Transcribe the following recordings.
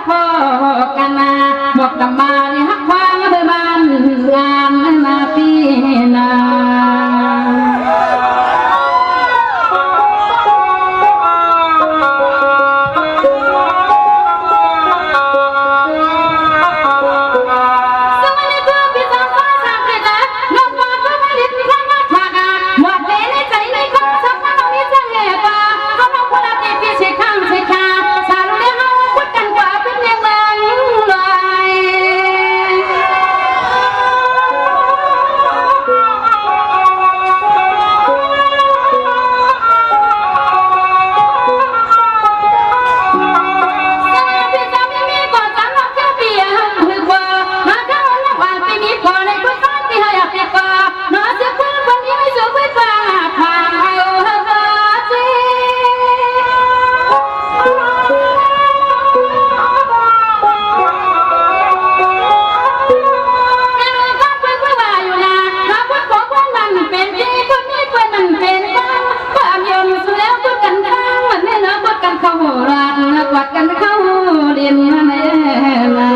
พอกันมาหมดกำมาที่ฮักควางเบอร์บานงานนาปีนาวัดกันเข้าเรียนมาแม่มา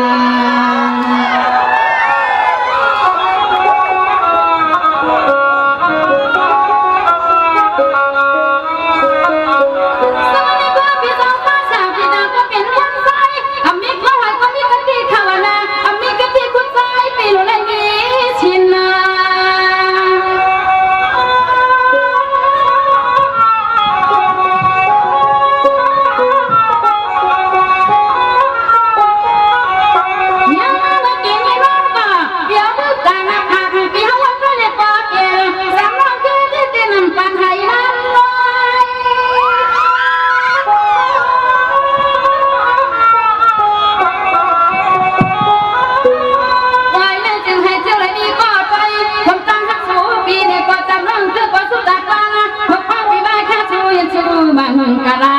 กะลา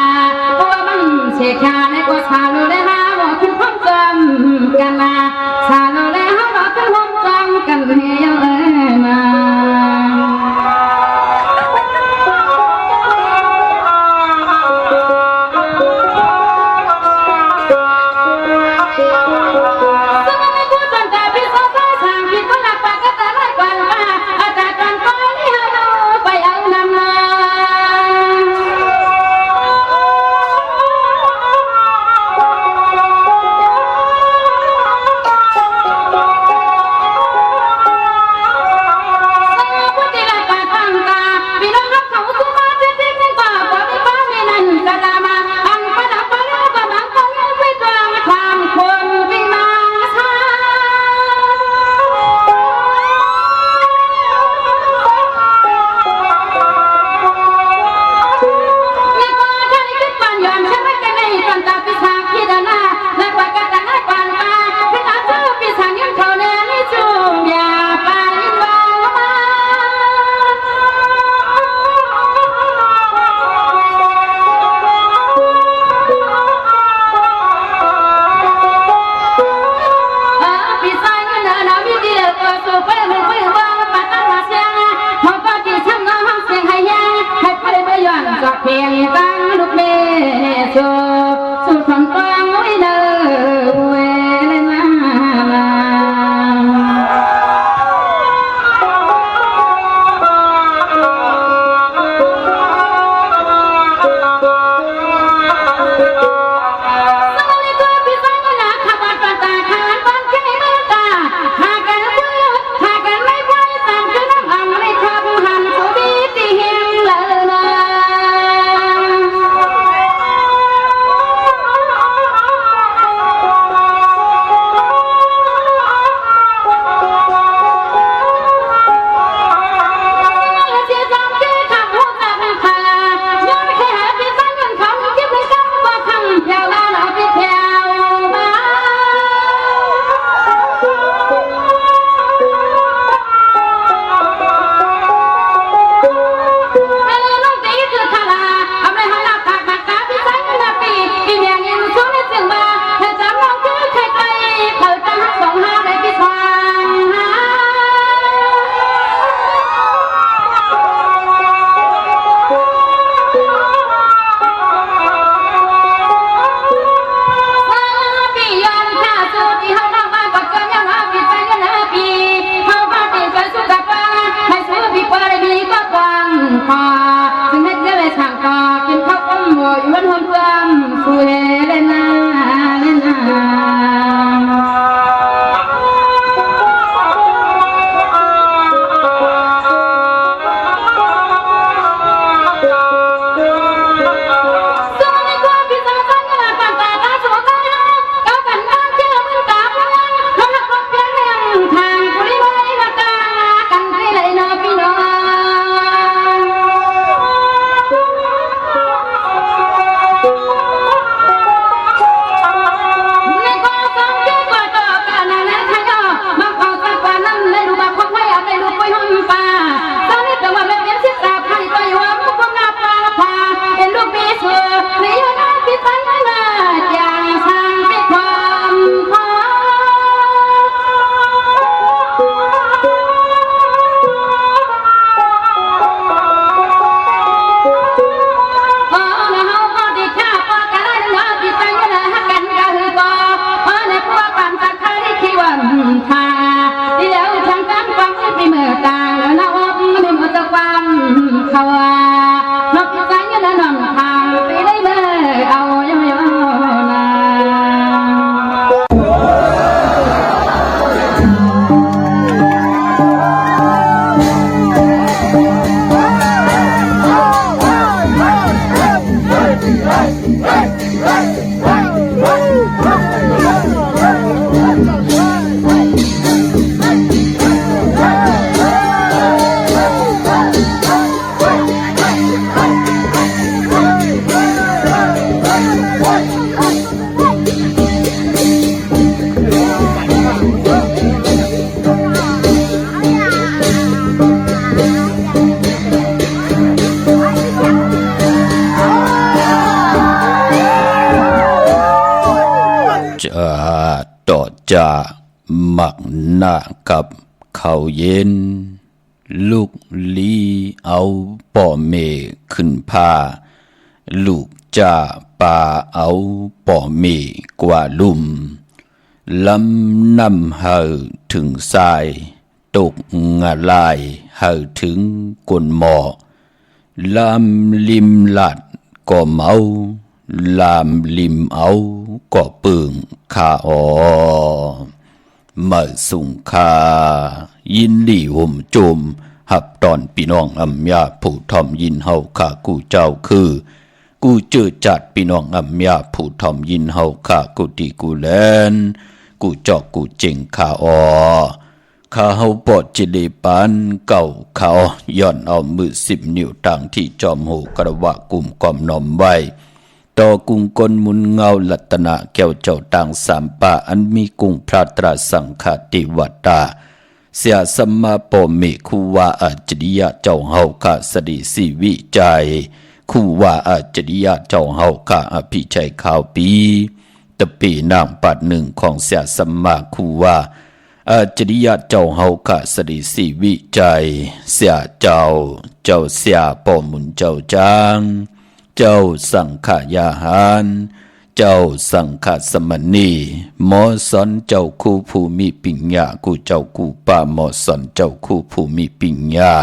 ตัวมันเชคาในก็ชาโลได้หาว่าคุณพบจำกันมาชาโลได้หาว่าคุณพบจำกันเฮียมา สุที่เฮาน้องมาปัจจัยยังมาปิดใจยังนาปีเฮาบ้านเป็นใจสุขกับฟังให้สู้พี่กว่าได้มีก็ฟังพอซึ่งให้เจ้าได้ช่างก่อกินข้าวต้มหัวอยู่บนหัวเพื่อนสู้เฮเลนาเลนาต่อจะหมักหน้ากับข้าวเย็นลูกลีเอาป่อเมขึ้นผ้าลูกจ่าป่าเอาป่อเมกว่าลุ่มลำนำเฮาถึงทรายตกงาลายเฮาถึงกนหมอลำลิมลัดก็เมาลามลิมเอาก็ปึงข้าอ๋อมาสุงคายินดีห่มโจมหับตอนพี่น้องอำยาผู้ทอมยินเฮาข้ากูเจ้าคือกูเจอจัดพี่น้องอำยาผู้ทอมยินเฮาข้ากูดีกูแลนกูจอกกูเจ๋งข้าอ๋อข้าเฮาปอดจิเลปันเก่าเขาย่อนเอามือ10 นิ้วต่างที่จอมหูกระวะกลุ่มกอมนอมไว้ต่อกุงกลมุนเงาลัตนะแก้วเจ้าต่างสามป่าอันมีกุงพระตราสังฆติวัตตาเสียสมมาปเมคูวาอาจริยะเจ้าเฮาข้าสดิสิวิจัยคูวาอาจริยะเจ้าเฮาข้าอภิชัยข่าวปีตะปีนางปัดหนึ่งของเสียสมมาคูวาอาจริยะเจ้าเฮาข้าสดิสิวิจัยเสียเจ้าเสียปมุนเจ้าจางเจ้าสังขยาหารเจ้าสังฆสมณีหมอสอนเจ้าคู่ผู้มีปิญญากูเจ้ากูป่าหมอสอนเจ้าคู่ผู้มีปิญญา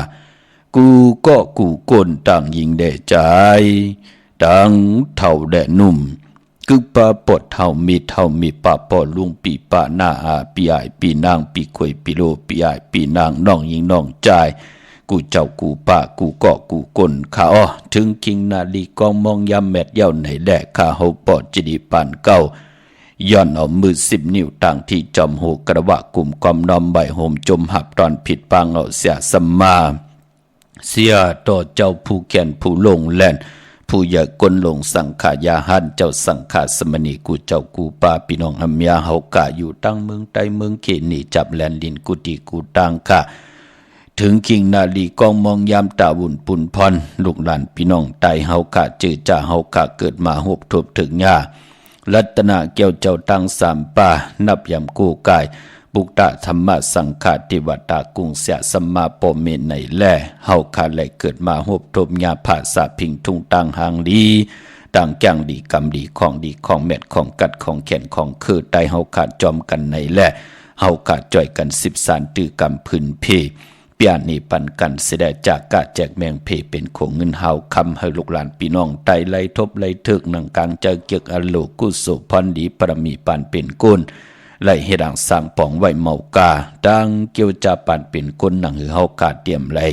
กูก็กูก้นต่างยิงแด่ใจต่างเท่าแด่นุ่มกึกปาปดเท่ามีปาปอลุงปีปาหน้าอาปีไอปีนางปีขวยปีโลปีไอปีนางน้องยิงน้องใจกูเจ้ากูป่ากูเกาะกูกลข้าอ้อถึงคิงนาลีกองมองยามแมดเย้าไหนแดกข้าเฮาปอดจิดีปานเก้าย้อนเอามือ10 นิ้วต่างที่จอมหูกระวะกลุ่มกอมนอมใบโหมจมหับตอนผิดปางเอาเสียสมมาเสียต่อเจ้าผู้แก่นผู้ลงแล่นผู้ใหญ่กลลงสังขายาหันเจ้าสังขาสมณีกูเจ้ากูป่าพี่น้องอำยาเฮากะอยู่ตั้งเมืองใต้เมืองเขนี่จับแลนลินกุฏิกูตังค่ะถึงคิงนาลีกองมองยามตาวุ่นปุ่นพรลูกหลานพี่น้องไตเฮากะจือจ่าเฮากะเกิดมาหบทบถึงญารัตนาแก้วเจ้าตั้งสามป่านับยำกู้กายบุกตะธรรมะสังฆาติวัตตากุงเสียสัมมาปเมนในแลเฮาคาแลเกิดมาหบทบญาภาษาพิงทุ่งตังหางลี ต่างจังดีกรรมดีของเม็ดของกัดของแขนของคือไตเฮาขาดจอมกันในแลเฮาขาดจ่อยกัน10สารตื้อกรรมพื้นเพเปียนี่ปันกันเสดจากกะแจกแมงเพเป็นของเงินเฮาคำให้ลูกหลานพี่น้องไตไล่ทบไล่ถึกนังกลางเจอเกียกอโลกุสุพรดีปรมีปานเป็นกุลไล่เฮ็ดดังสร้างป่องไว้เมากาดังเกี่ยวจาปานเป็นกุลหนังหือเฮากาเตรียมไล่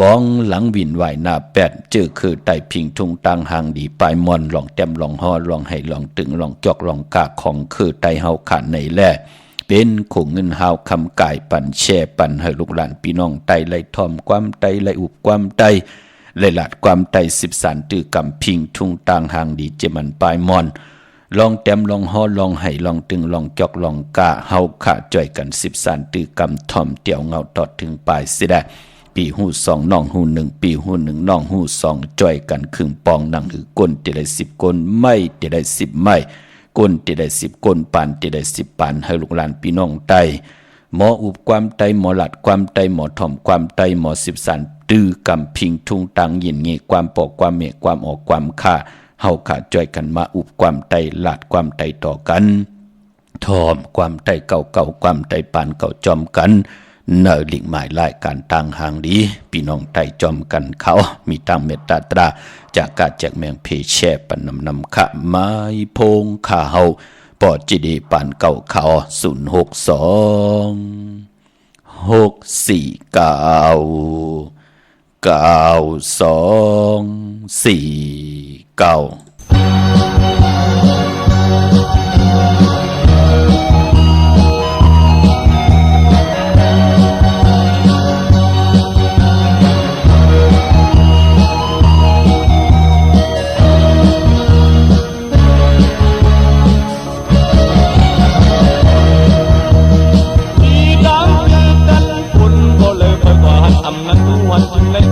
กองหลังวินไหวหน้าแปดเจอคือไตพิงทุงตังหางดีปลายมอนลองแต้มลองฮอลองให้ลองตึงลองจอกลองกาของคือไตเฮาขาดในแลเป็นของเงินเฮาคำกายปันแช่ปันให้ลูกหลานพี่น้องไตไล่ทอมความไตไล่อุบความไตไล่หลาดความไต10สารตื้อกำพิงทุงตังหางดีเจมันปลายมอนลองแต้มลองฮอลองให้ลองตึงลองจอกลองกาเฮาขาดจ่อยกัน10สารตื้อกำทอมเตี่ยวเงาตอดถึงปลายสิได้ปีหู2น้องหู1ปีหู1น้องหู2จ่อยกันครึ่งปองหนังหือก้นติได้10ก้นไม่ติได้10ไม่ก้นติได้10ก้นปานติได้10ปานให้ลูกหลานพี่น้องไตหมออุบความไตหมอหลัดความไตหมอถ่อมความไตหมอ10สันตื้อกำพิงทุงตังยินเงความปอกความเมฆความออกความค่าเฮาขาจ่อยกันมาอุบความไตหลัดความไตต่อกันถ่อมความไตเก่าความไตปานเก่าจอมกันเนอหลิงหมายรายการต่างหางดีพี่น้องไตจอมกันเขามีตั้งเมตตาตราจากการแจกแมงเพแช่ปันนำขะไม้พงข่าเฮาปอจีดีปานเก่าเขา06496494249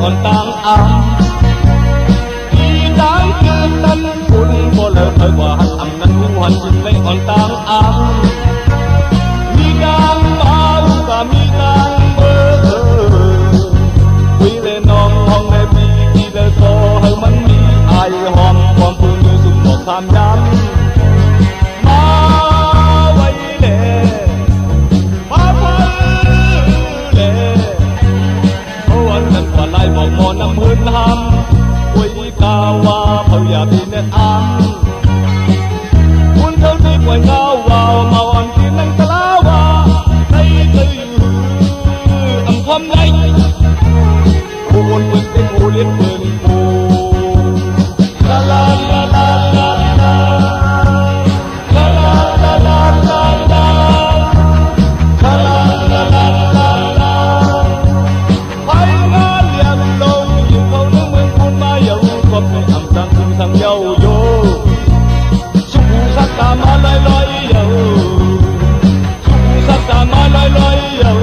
อ่อนต่างอ่ำอีดังคือนั้นคุณบ่เลิกเคยว่าหักอ่ำนั้นหวนจึงเลยอ่อนต่างอ่ำมีการเมาก็มีการเบื่อคุยเลยน้องห้องในปีที่เลยโตให้มันมีไอหอมความพูดอยู่สุดบอกคำย้ำมาไว้เลยมาไว้เลยนั้นกว่าลายบอกมอน้ำพื้นหำคุยกาว่าเผาอย่าดีเน็ตอังคุณเท่าที่กว่าเงาว่ามาวันที่นั่งตะลาวาในตื่นอังคมในผู้วนเปิดเป็นผู้เลี้ยงเปิดผู้ลาลาลาลาลาลาลาลาลาลาลาลาsang nhau vô chúc sắc ta ma loi loi yo chúc sắc ta ma loi loi yo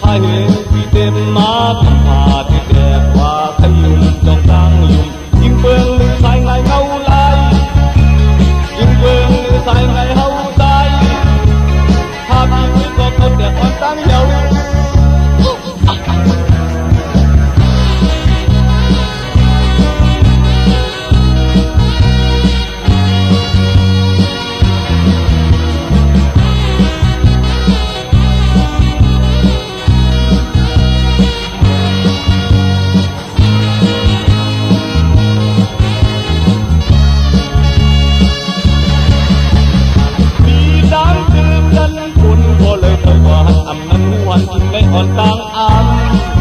hai người đi tìm ma thầm hà thì đẹp qua thấy yum trong tang yum nhưng phương sai ngày ngâu lai nhưng phương sai ngày hậu sai hà bị có con đẹp quan tang nhauวันจึงได้อ่อนต่างอ่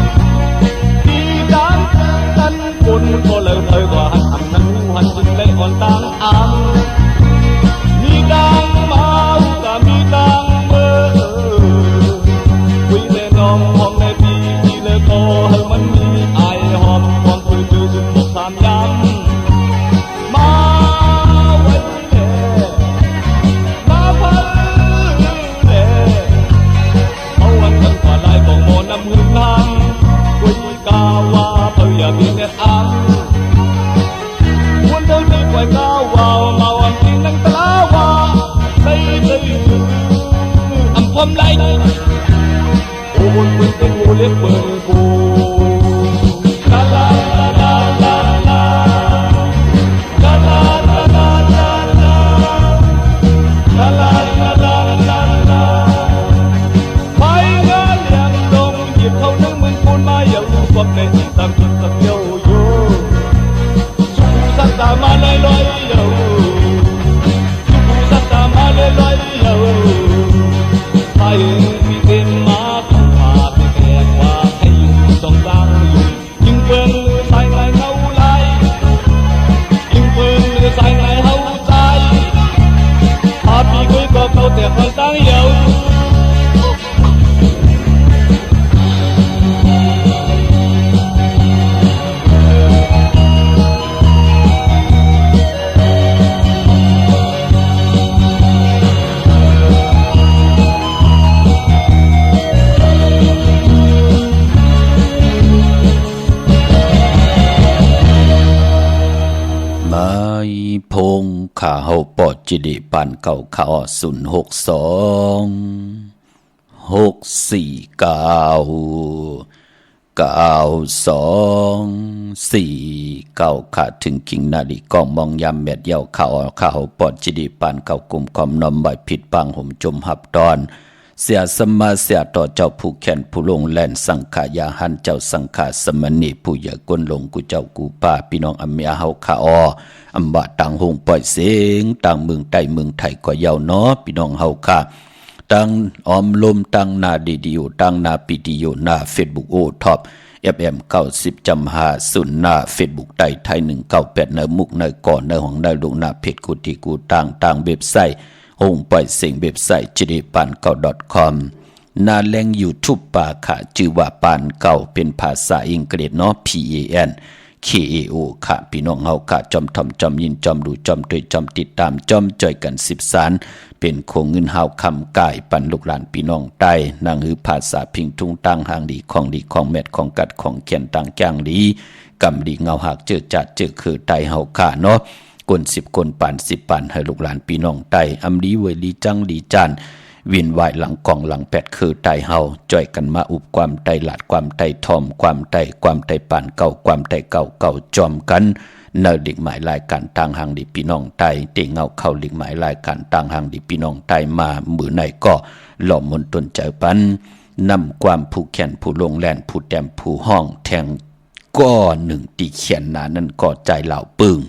ำที่ดังนั้นคนก็เลยเคยว่าหันนั้นวันจึงได้อ่อนต่างอ่ำมีดังเมาก็มีดังเมื่อคุยเลยน้องห้องในปีที่เลยโตให้มันมีไอหอมความคุยคือสุดบอกสามย้ำมาไว้เลยมาพันบอกมอน้ำหืนน้ำคุยกาว่าเผาอย่ามีเน็ตอังวันเท่าที่กวยกาว่ามาวันที่นั่งตะลาวาใส่เลยอัมพมไหลโอ้วนเป็นเป็นหูเล็กเปิงกูลาลาลาลาลาลา คนตั้งเยาพงข่าเฮาปอดจิดิปานเก่าข่า062 649 92 4 9ขาถึงคิงนาฬิกองมองยามแมดเยาข่าวปอดจิดิปานเก่ากลุ่มความนอมใบผิดปังห่มจมหับดอนเสียสมาเสียต่อเจ้าผู้แขนผู้ลงแล่นสังขายาหันเจ้าสังขาสมณีผู้อย่ากวนลงกูเจ้ากูป้าพี่น้องอเมียเฮาข่าอำบะต่างหงปล่อยเสียงต่างเมืองใต้เมืองไทยก็ยาวเนาะพี่น้องเฮาค่ะต่างออมลมต่างนาดีดีอยู่ต่างนาปีดีอยู่หน้า Facebook โอท็อป FM 90.5หน้า Facebook ไทย198ในมุกในก่อนในห้องในลูกหน้าเพจกูที่กูต่างเว็บไซต์หงปล่อยเสียงเว็บไซต์จิริปานเก่า .com หน้าแรง YouTube ป่าค่ะชื่อว่าปานเก่าเป็นภาษาอังกฤษเนาะ PANKAO ค่ะพี่น้องเฮาค่ะจอมทำจอมยินจอมดูจอมด้วยจอมติดตามจอมจ่อยกัน10 สารเป็นโคงเงินเฮาคำกายปันลูกหลานพี่น้องใต้นางหือภาษาพิงทุงตั้งหางดีของแมทของกัดของเขียนต่างจ้างดีกำดีเงาหักเจอจัดเจอคือไตเฮาค่ะเนาะกน10คนปาน10ปานให้ลูกหลานพี่น้องใต้อำลีเวลีจังลีจานวินไหวหลังกองหลังแปดคือไตเฮาจ่อยกันมาอุบความไตหลาดความไตทอมความไตปานเก่าความไตเก่าจอมกันเนอดิกหมายรายการต่างหางดีพี่น้องไตเตเงาเข้าดิกหมายรายการต่างหางดีพี่น้องไตมามือไหนก็หล่อมนตนใจปันนำความผู้แขนผู้ลงแลนผู้แต้มผู้ห้องแทงก็หนึ่งตีเขียนหนานั่นก็ใจเหล่าปึง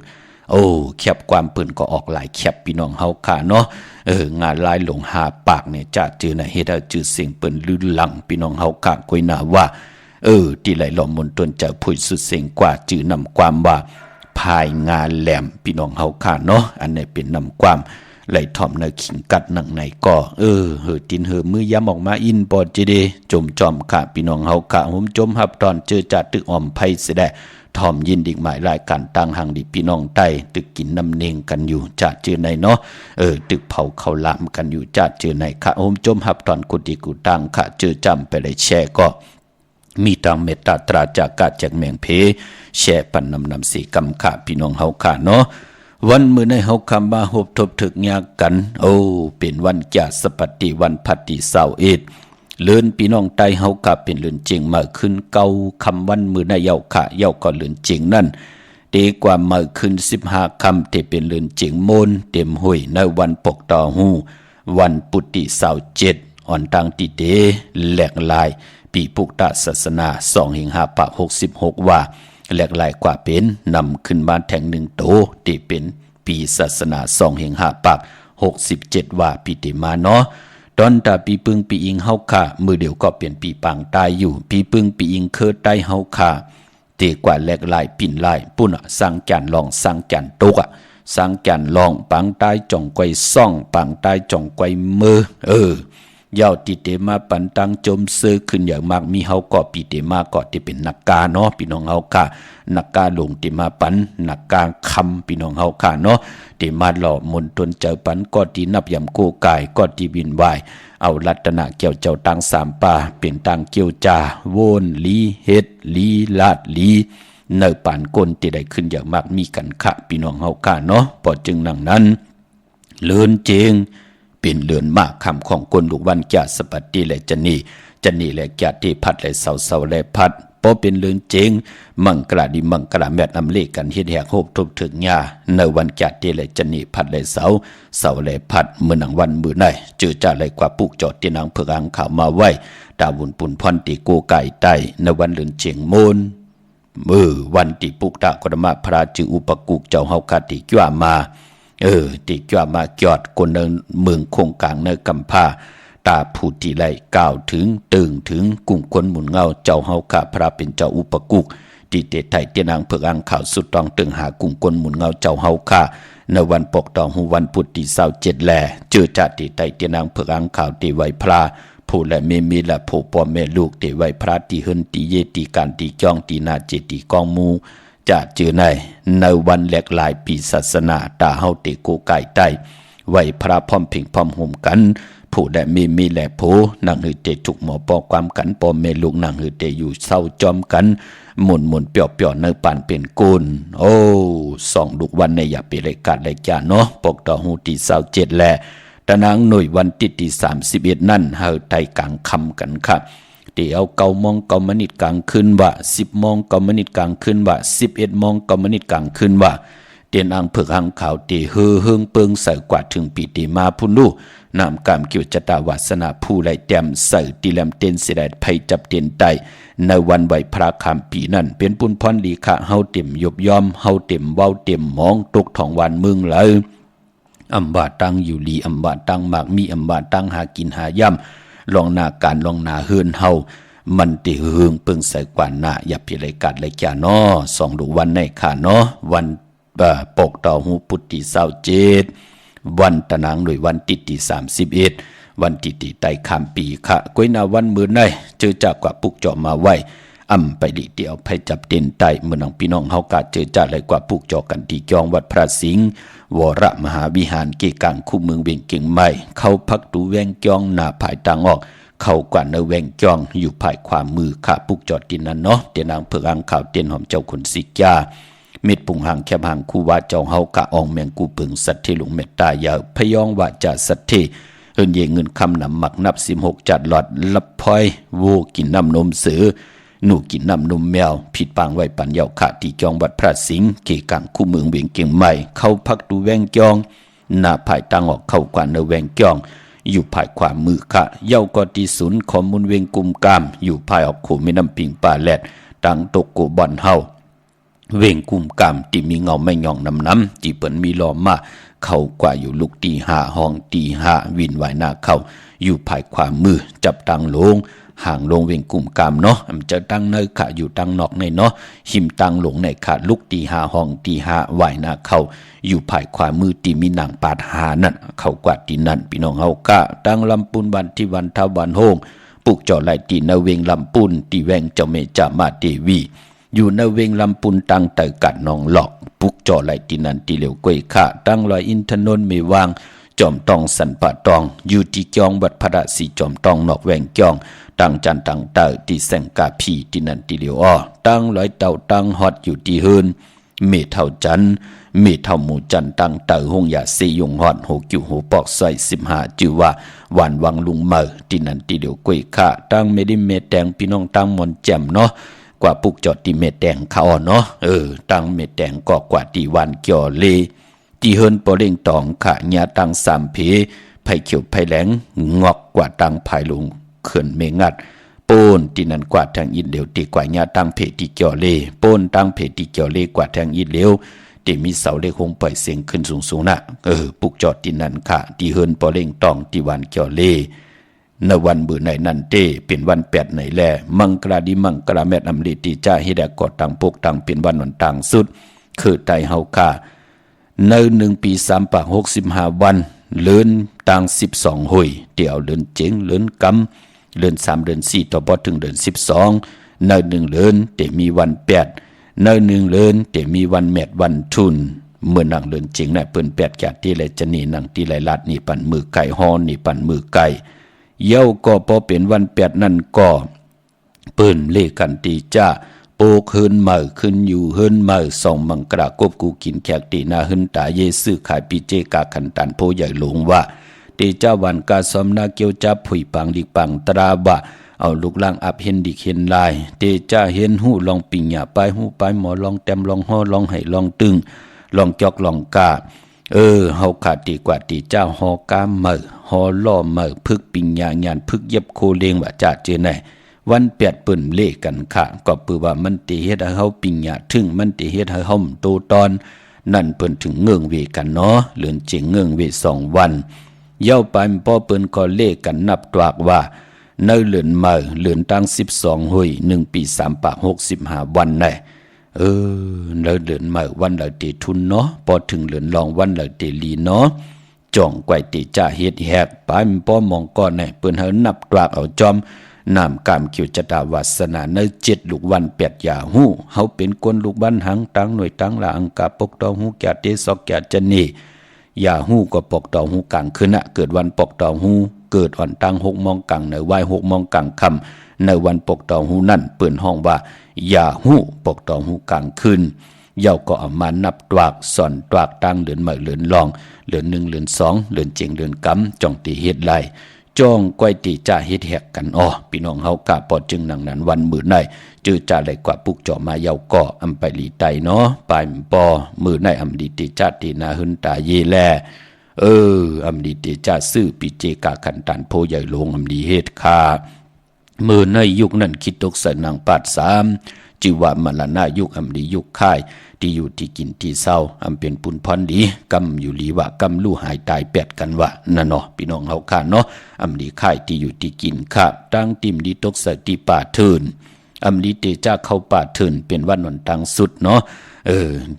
โอ้แคบความปืนก็ออกหลายแคบพี่น้องเฮาค่ะเนาะงานลายหลงหาปากเนี่ยจะจือน่ะเฮ็ดให้จือเสียงปืนลื่นหลังพี่น้องเฮาค่ะก้อยหน้าว่าที่ไหลหล่อมนตนจะพูดสุดเสียงกว่าจือนำความว่าภายงานแหลมพี่น้องเฮาค่ะเนาะอันนี้เป็นนำความไหลถ่อมในขิงกัดหนังในก็ตินมือย้ำออกมาอินปอดจิเดจมจอมค่ะพี่น้องเฮาค่ะผมจมหับตอนเจอจัดตึกอ่อมไผเสดทอมยินดิกหมายรายการต่างหางดิพี่น้องใต้ตึกกินน้ำเนงกันอยู่จัดเจอในเนาะตึกเผาข้าวหลามกันอยู่จัดเจอในค่ะผมจมหับตอนกุฏิกูตังค่ะเจอจำไปเลยแชร์ก็มีตังเมตตาตราจากกาจากแมงเพแช่ปันนำสีกำค่ะพี่น้องเฮาค่ะเนาะวันมื้อในเฮาคำมาหบทบถึกยากกันเป็นวันจาสปัตติวันพัตติเสาร์เอ็ดเลื่อนพี่น้องไตเฮาค่ะเป็นเลื่อนจริงมาขึ้นเก่าคำวันมื้อในเยาค่ะเยาก็เลื่อนจริงนั่นดีกว่ามาขึ้น15 คำที่เป็นเลื่อนจริงโมนเต็มห้วยในวันปกต่อหูวันปุตติเสาร์7อ่อนตังติเดแหลกลายปีปุกตะศาสนา2 5 66ว่าแหลกลายกว่าเป็นนำขึ้นบ้านแทงหนึ่งโตที่เป็นปีศาสนา2 5 67ว่าปีติมาเนาะตอนตาปีปึงปีอิงเฮาค่ะมือเดียวก็เปลี่ยนปีปังตายอยู่ปีปึงปีอิงเคอใต้เฮาค่ะเตกว่าแหลกลายปิ่นลายปุ่นสร้างจานลองสร้างจานตกสร้างจานลองปังใต้จ่องไกวซ่องปังใต้จ่องไกวมือยาวติเตมาปันตังจมเสือขึ้นอย่างมากมีเฮาก็ปีเตมาก็ที่เป็นนักกาเนาะพี่น้องเฮาค่ะนักกาลงติมาปันนักกาคำพี่น้องเฮาค่ะเนาะติมาหล่อมนตนเจอปันก็ที่นับยำโกกายก็ที่บินวายเอารัตนะเกี่ยวเจ้าตัง3ป่าเป็นตังเกี่ยวจาโวนลีเฮ็ดลีลาดลีเนอปานก้นที่ได้ขึ้นอย่างมากมีกันค่ะพี่น้องเฮาค่ะเนาะพอจึงนังนั้นเลื่อนเจงเป็นเลือนมากคำของคนลูกวันแก่สปัตติและจันนี่และแก่ที่พัดและเสาและพัดพอเป็นเลือนเจงมังกระดิมังกระแมดอำเลกันเฮ็ดแหกโฮบทุบถึงยาในวันแก่ที่และจันนี่พัดและเสาและพัดเมื่อนังวันมือไหนเจอจ่าเลยกว่าปุกจอดที่นางเผือกอังข่าวมาไว้ดาวุนปุ่นพรติโกไก่ใต้ในวันเลือนเจงโมนวันที่ปุกตะกรมาพระจืออุปกุกเจ้าเฮาคาติจ้ามาติจ้ามาจอดคนเดินเมืองคงกลางเนกำพาตาผู้ที่ไล่กล่าวถึงตึงถึงกุ้งคนหมุนเงาเจ้าเฮาข้าพระเป็นเจ้าอุปกุก ตีเตไทยเตียนางเผือกอังข่าวสุดตองตึงหากุ่งกลหมุนเงาเจ้าเฮาค่ะในวันปกตองหูวันพุธที่27แลเจอจัดตีไตเตียนางเผือกอังข่าวตีไว้พระผู้และเมมีและผู้พ่อแม่ลูกตีไว้พระตีหึนตีเยตีการตีจ้องตีนาเจตีกองมูจะเจอในวันแหลกหลายปีศาสนาตาเฮาเตโกไก่ใต้ไว้พระพร้อมเพ่งพร้อมห่มกันผู้และมีและผู้นางหือเตถูกหมอปอความกันปอเมลูกนางหือเตอยู่เศร้าจอมกันหมุนเปียวในป่านเป็นกุลโอ้สองลูกวันในอย่าเปรกาดเลยจ้าเนาะปกต่อหูที่27แลตะนางหน่วยวันที่31นั่นเฮาไตกลางคำกันค่ะเดี๋ยว9 โมง 9 นาทีกลางคืนว่า10 โมง 9 นาทีกลางคืนว่า11 โมง 9 นาทีกลางคืนว่าเตียนอังเผือกอังขาวตีเฮืองเปิงใส่กว่าถึงปีตีมาพุ่นดูนำกามกิวจตาวาสนาผู้ไหลแต้มใส่ตีแลมเต้นเสด็จไพจับเตียนไตในวันไหวพระคำปีนั้นเป็นปุนพรลีขะเฮาเต็มยบยอมเฮาเต็มเว้าเต็มมองตกทองวันเมืองเลยอำบาตังอยู่ลีอำบาตังหมากมีอำบาตังหากินหาย่ำลองนาการลองนาเฮือนเฮามันติเฮืองเปิงใส่กว่าหน้าอย่าพิไรกัดเลยจ้าเนาะ2 ดูวันในค่ะเนาะวันปกต่อหูพุทธิ27วันตะนางหน่วยวันที่31วันที่ไตคำปีค่ะก้อยนาวันมื้อในเจอจากกว่าปุกเจาะมาไว้อำไปดิเดียวไผจับเต้นไตเมื่อนางพี่น้องเฮากะเจอจัดเลยกว่าปุกเจาะกันที่จองวัดพระสิงห์วรมหาวิหารเกกังคู่เมืองเวียงเก่งใหม่เข้าพักตูแวงจองหน้าภายต่างออกเข้ากว่าในแวงจองอยู่ภายขวามือค่ะปุกเจาะดินนั้นเนาะเตียนางเผือกอังขาวเตียนหอมเจ้าคนสิกาเม็ดปุ่งหางแคบหางคู่ว่าเจ้าเฮากะอองแมงกูปึงสัตเทหลงเมตตายาวพยองว่าจะสัตเทเฮินเยเงินคำนำหมักนับ16จัดหลอดลับพอยโวกินน้ำนมเสือหนูกินน้ำนมแมวผิดปางไว้ปันเยาขาตีจองวัดพระสิงห์เกกังคู่เมืองเวียงเก่งใหม่เข้าพักดูแวงจองหน้าภายตั้งออกเข้ากว่าในแวงจองอยู่ภายขวามือค่ะเย้ากอตีศูนย์ข้อมูลเวียงกุมกามอยู่ภายออกขู่แม่น้ำปิงป่าแลดตั้งตกโกบอนเฮาเวงกุมกามที่มีเงาไม่ย่องน้ำที่เปิ้นมีล้อมมาเข้ากว่าอยู่ลูกตี5ห้องตี5วินไหวหน้าเข้าอยู่ภายขวามือจับตังลงห่างลงเวงกุมกามเนาะมันจะตั้งเนยขาอยู่ตั้งนอกในเนาะหิมตังหลงในขาลูกตี5ห้องตี5ไหวหน้าเข้าอยู่ภายขวามือที่มีหนังปาดหานั่นเข้ากว่าที่นั่นพี่น้องเฮากะตั้งลำปูนวันที่วันทวันโฮงปุกเจาะไหลตีนเวงลำปูนที่แวงเจ้าเมจามาเทวีอยู่ในเวงลำปุนตั้งเตกัดนองหลอกปุกจ่อไหลตีนันตีเหลวกวยข่าตั้งลอยอินทนนท์มีวางจอมตองสันปะตองอยู่ที่จองบัดพระสีจอมตองนอกแวงจองตั้งจันตั้งเตอที่แสงกาพีตีนันตีเหลวอ้อตั้งลอยเต่าตั้งฮอดอยู่ที่เฮินเมเท่าจันเมเท่าหมู่จันตั้งเตอหงยาเสยงฮอดโหกิวโหปอกใส่15จือว่าหวานวังลุงเมอตีนันตีเหลวกวยข่าตั้งเมดิเมแตงพี่น้องตั้งมนแจ่มเนาะกว่าปุกจอดที่เม็ดแดงเขาเนาะตั้งเม็ดแดงก็กว่าที่วันเกี่ยวเลที่เฮินปอเล่งตองขะญาตั้ง3 เพไผเขียวไผแหลงงอกกว่าตั้งภายลุงเขื่อนเมงัดปูนที่นั่นกว่าทางอินเหลวตีกว่าญาตั้งเพที่เกี่ยวเลปูนตั้งเพที่เกี่ยวเลกว่าทางอินเหลวที่มีเสาเลขคงปล่อยเสียงขึ้นสูงๆนะปุกจอดที่นั่นค่ะที่เฮินปอเล่งตองที่วันเกี่ยวเลในวันเบื่อในนั่นเต้เป็นวัน8ในแลมังกราดิมังกราแมดอำลิติจ้าฮิดากอดตังปกตังเป็นวันวันต่างสุดคือไตเฮาค่าใน1 ปี3 ปาก65วันเลื่อนต่าง12 หุยเดี่ยวเลื่อนเจ๋งเลื่อนกำเลื่อน3 เดือน4ต่อบ่ถึงเดือน12ใน1เลื่อนเตมีวัน8ใน1เลื่อนเตมีวันแมดวันทุนเมื่อนังเลื่อนเจ๋งน่ะเปิ้น8แก่ที่ไรจะนี่นังที่ไรลัดนี่ปั่นมือไก่ฮอนี่ปั่นมือไก่เย้าก็พอเป็นวัน8นั่นก็เปิ้นเลกันตีจ้าโปกเฮินเมื่อขึ้นอยู่เฮินเมื่อ2 มังกรากบกูกินแขกตีนาเฮินตาเยซื้อขายปีเจกาขันตันโพใหญ่หลงว่าเตจ้าวันกาสมนาเกียวจับผุยปังดิกปังตราบะเอาลูกล่างอับเห็นดิกเห็นลายเตจ้าเห็นหูลองปิงหยาไปหูไปหมอลองแต้มลองห่อลองให้ลองตึงลองจอกลองกาเฮาขาดดีกว่าตีเจ้าฮอกามเมื่อฮอล่อเมื่อพึกปิงยางานพึกเย็บโคเลงว่าจะเจอไหนวัน8เปิ้นเลกันค่ะก็ปือว่ามันติเฮ็ดให้เฮาปิงยาถึงมันติเฮ็ดให้เฮาโตตอนนั่นเปิ้นถึงเงื่องเวกันเนาะเลือนเจงเงื่องเว2 วันเย้าไปพอเปิ้นก็เลกันนับตวากว่าในเลือนเมื่อเลือนตั้ง12 หุย1 ปี3 ปาก65 วันได้ เราเดินมาวันเราตีทุนเนาะพอถึงเดินลองวันเราตีลีเนาะจ่องไกวตีจ่าเฮ็ดแหกไปมันป้อมองก่อนเนี่ยเปิ้นเฮานับตรากเอาจอมนามกามเขียวจตาวาสนาใน7ลูกวัน8ยาฮู้เฮาเป็นคนลูกบ้านหังตังหน่วยตังละอังกาปกตองฮู้แก่เตซอกแก่จันนี่ยาฮู้ก็ปกตองฮู้กลางคืนน่ะเกิดวันปกตองฮู้เกิดอ่อนตัง6 โมงกลางในวาย6 โมงกลางค่ำในวันปกตองฮู้นั่นเปิ้นห้องว่ายาฮู้ปกตองฮู้กลางคืนเย้าก็เอามานับตรากสอนตรากตั้งเดือนใหม่เดือนลองเดือน1เดือน2เดือนเจงเดือนกำจ่องตีเฮ็ดไลจ้องก้อยตีจ่าเฮ็ดแหกกันพี่น้องเฮากะปอจึงนังนั้นวันมื้อไหนจื้อจ่าไหลกว่าปุกจ่อมาเย้าก็อำไปลีไตเนาะปายปอมื้อไหนอำดีตีจ่าตีนาหึนตาเยแลอำดีตีจ่าซื้อปิเจกาขันตันโพใหญ่ลงอำดีเฮ็ดคามื้อในยุคนั้นคิดตกใส่นางปาด3จิวามรณะยุคอำดียุคค่ายที่อยู่ที่กินที่เศร้าอำเป็นปุนพรดีกำอยู่ลีว่ากำลู่หายตายแปดกันว่านั่นเนาะพี่น้องเฮาค่ะเนาะอำดีค่ายที่อยู่ที่กินค่ะตั้งติมดีตกใส่ที่ป่าเทินอำดีเตจ้าเข้าป่าเทินเป็นวันวันตังสุดเนาะ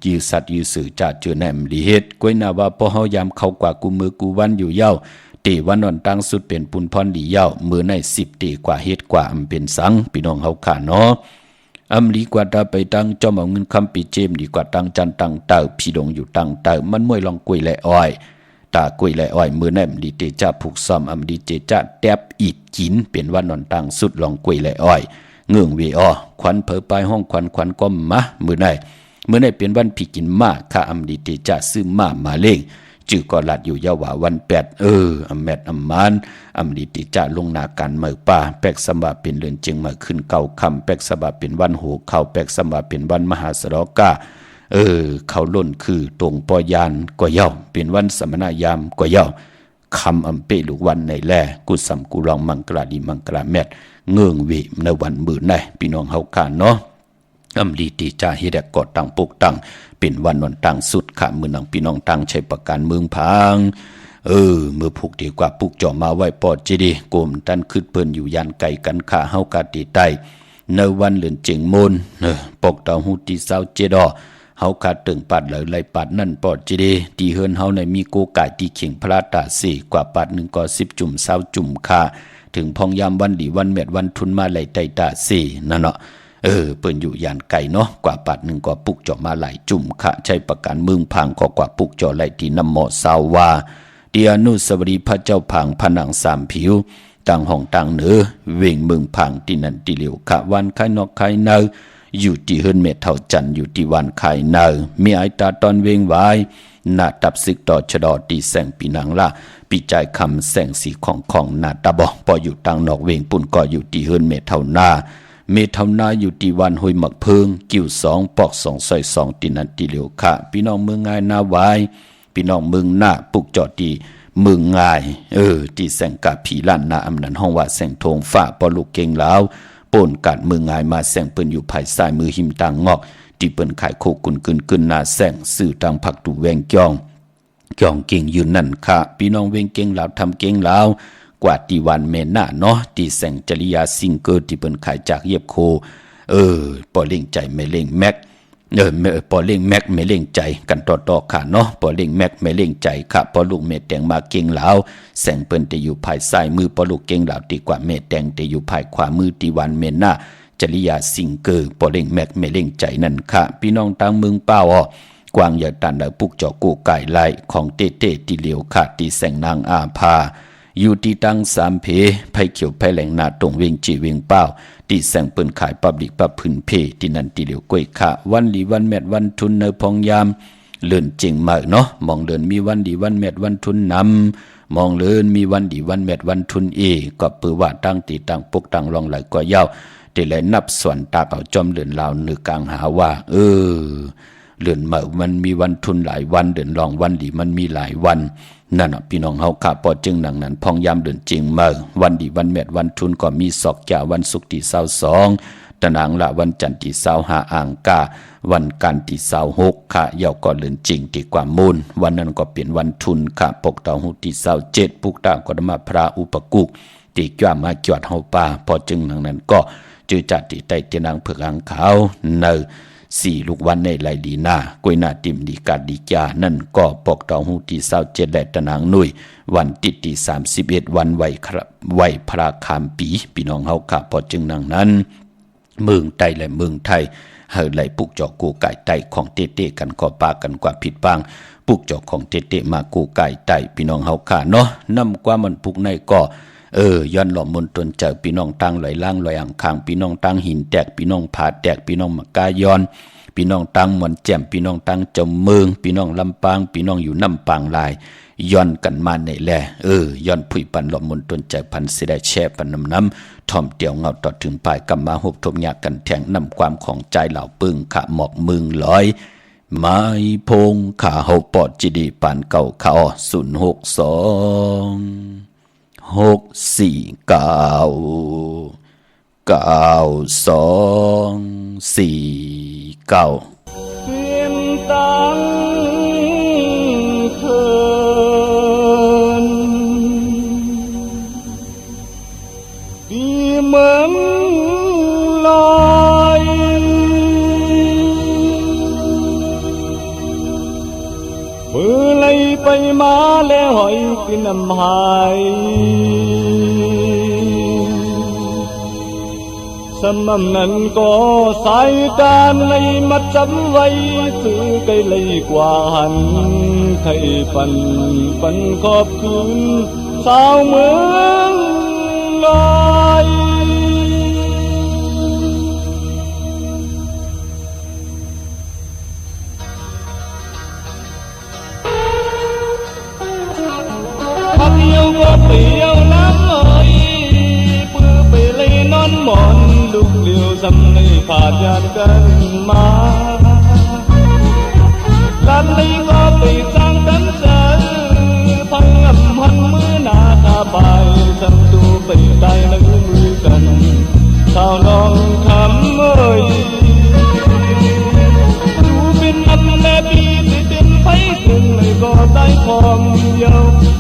ยือสัตว์ยือสื่อจ่าเจอแนมดีเฮ็ดก้อยนาว่าพอเฮายามเข้ากว่ากูมือกูวันอยู่เย้าเตวันวันตังสุดเป็นปุนพรดีเย้ามือใน10เตกว่าเฮ็ดกว่าอำเป็นสังพี่น้องเฮาค่ะเนาะอำลีกว่าตาไปตั้งจอมเอาเงินคำปีเจมดีกว่าตั้งจันตั้งเต่าพี่ดงอยู่ตั้งเต่ามันมวยลองกุยและอ้อยตากุยและอ้อยมือแนมดีเตจ้าผูกซ้อมอำดีเจจ้าแตบอีดกินเป็นวันนอนตั้งสุดลองกุยและอ้อยเงื่องเวควันเผอปลายห้องควันก้มมามือไหนเป็นวันพี่กินมาข้าอำดีเตจ้าซื้อมาเล่งจื้อก็ลัดอยู่ยาวาวัน8อำแมดอำมานอำดีติจ่าลงนาการเมือป่าแปกสมบาเป็นเรือนจึงมาขึ้นเก่าคำแปกสมบาเป็นวันโหเขาแปกสมบาเป็นวันมหาสรกาเขาล้นคือตรงปอยานก็เย้าเป็นวันสมณยามก็เย้าคำอำเปลูกวันในแลกุสัมกุลองมังกราดีมังกราแมดเงื่องเวในวันมื้อในพี่น้องเฮาค่ะเนาะอำลีติจ่าเฮ็ดกอดตั้งปุกตั้งเป็นวันวันตั้งสุดค่ะมื้อนังพี่น้องตั้งใช้ประการเมืองพังมือผูกดีกว่าปุกจ่อมาไว้ปอดจิดีกลมตันคืดเปิ้นอยู่ยันไก่กันค่ะเฮากะติไตในวันเลือนเจิงมนปกตาหูที่27เฮาคาตึงปัดไหลปัดนั่นปอดจิดีที่เฮือนเฮาในมีโกกายที่เข่งพระตา4กว่าปัด1ก็10จุ่ม20จุ่มค่ะถึงพองยามวันดีวันเม็ดวันทุนมาไหลไตตา4นั่นเนาะเปิ้นอยู่ยานไก่เนาะกว่าปัด1ก็ปุกจ่อมาหลายจุ่มค่ะใช้ประการเมืองพังก็กว่าปุกจ่อไหลที่น้ำหมอสาวาเดียนุสวรีพระเจ้าพังผนัง3ผิวต่างห้องต่างเหนือเวงเมืองพังที่นั่นที่เหลียวขะวันไข่นอกไข่เนออยู่ที่เฮือนเมเท่าจันอยู่ที่วันไข่เนอมีไอตาตอนเวงไว้หน้าตับซึกต่อชะดอตีแสงปีนังละปีใจคำแสงสีของหน้าตาบอกพออยู่ต่างนอกเวงปุ่นก็อยู่ที่เฮือนเมเท่านาอยู่ที่วันห้วยหมักเพิงกิ้ว2ปอก2ซอย2ที่นั่นที่เหลียวขะพี่น้องเมืองง่ายนาไว้พี่น้องเมืองหน้าปุกจอดที่เมืองง่ายที่แสงกะผีล้านนาอำนันห้องว่าแสงทงฟ้าปอลูกเก่งลาวป่นกัดเมืองง่ายมาแสงเปิ้นอยู่ภายซ้ายมือหิมต่างงอกที่เปิ้นขายโคกุนกึนหน้าแสงสื่อทางผักตูแวงจ้องเก่งยืนนั่นค่ะพี่น้องเวงเก่งลาวทำเก่งลาวกว่าที่วันเมน่าเนาะที่แสงจริยาซิงเกิลที่เปิ้นขายจากเย็บโคปอเล่งใจไม่เล่งแม็กปอเล่งแม็กไม่เล่งใจกันต่อค่ะเนาะปอเล่งแม็กไม่เล่งใจค่ะปอลูกเมแตงมาเก่งลาวแสงเปิ้นจะอยู่ภายซ้ายมือปอลูกเก่งลาวดีกว่าเมแตงจะอยู่ภายขวามือที่วันเมน่าจริยาซิงเกิลปอเล่งแม็กไม่เล่งใจนั่นค่ะพี่น้องต่างเมืองเป้ากวางอย่าตันได้ปุกจอกูไก่ไล่ของเต้ที่เหลียวค่ะที่แสงนางอาภาอยู่ที่ตั้ง3เพไผเขียวไผแหลงนาตรงเวงจีเวงเป้าที่แสงเปิ้นขายปับลิกปับพื้นเพที่นั่นที่เหลียวก้อยค่ะวันลีวันแมดวันทุนเนอพองยามเลื่อนจริงมากเนาะมองเดินมีวันดีวันแมดวันทุนนำมองเลื่อนมีวันดีวันแมดวันทุนก็ปือว่าตั้งตีตั้งปกตั้งรองไหลก็ยาวแต่ไหลนับส่วนตาเอาจอมเลื่อนลาวนึกกลางหาว่าเลื่อนมามันมีวันทุนหลายวันเดือนรองวันดีมันมีหลายวันนั่นน่ะพี่น้องเฮาค่ะปอจึงหนังนั้นพองยามเดินจริงมาวันดีวันแมดวันทุนก็มีศอกจ่าวันศุกร์ที่22ตะนางละวันจันทร์ที่25อ่างกาวันกันที่26ค่ะยาวก็เดินจริงดีกว่ามูลวันนั้นก็เป็นวันทุนค่ะปกตาหูที่27ปุกตาก็มาพระอุปกุกที่จ้ามาจวดเฮาป่าพอจึงหนังนั้นก็จือจัดที่ใต้เตียนางเผือกอังขาวใน สี่ลูกวันในไหลดีหน้ากวยหน้าติมดีกาดดีจานั่นก็ปอกตองหูที่27และตะนางนุยวันติดที่31วันไหวครับไหวพระคามปีพี่น้องเฮาค่ะพอจึงนางนั้นเมืองไทยและเมืองไทยเฮาไหลปุกจอกกูไก่ไตของเต้ๆกันก็ปากันกว่าผิดบางปุกจอกของเต้ๆมากูไก่ไตพี่น้องเฮาค่ะเนาะนำกว่ามันปุกในก็ย้อนหล่อมนตนเจอพี่น้องตั้งลอยล่างลอยอ่างคางพี่น้องตั้งหินแตกพี่น้องผาแตกพี่น้องมะกาย้อนพี่น้องตั้งมวนแจ่มพี่น้องตั้งจมเมืองพี่น้องลำปางพี่น้องอยู่น้ำปางลายย้อนกันมาในแลย้อนผุยปันหล่อมนตนใจพันสิได้แช่ปันน้ำถ่อมเตียวเงาต่อถึงปลายกำมาหบทบยากกันแทงนำความของใจเหล่าปึงขะหมอกมึงลอยไม้พงขาเฮาปอดจีดีปานเก่าขา06246499249เพียงตั้งเถินดีเหมือนลอยมือไหลไปมาแล้วหอยกินน้ำหายสมำนั้นก็สายการเลยมาจำไว้ซื้อไกลเลยกว่าหันไทยปันขอบคุณสาวเมืองลอยพักเดียวก็เปรี้ยวน้ำเลยปื้อไปเลยนอนหมอนลูกเลี้ยวสำในผ่านยานกันมาลันนี้ก็ไปสร้างกันเจอพังอำพันมือหนาตาบายสันตูไปได้แล้วมือกันชาวน้องคำเอ้ยดูเป็นอันแม่ปีที่เป็นไฟถึงเลยก็ได้พร้อมเยา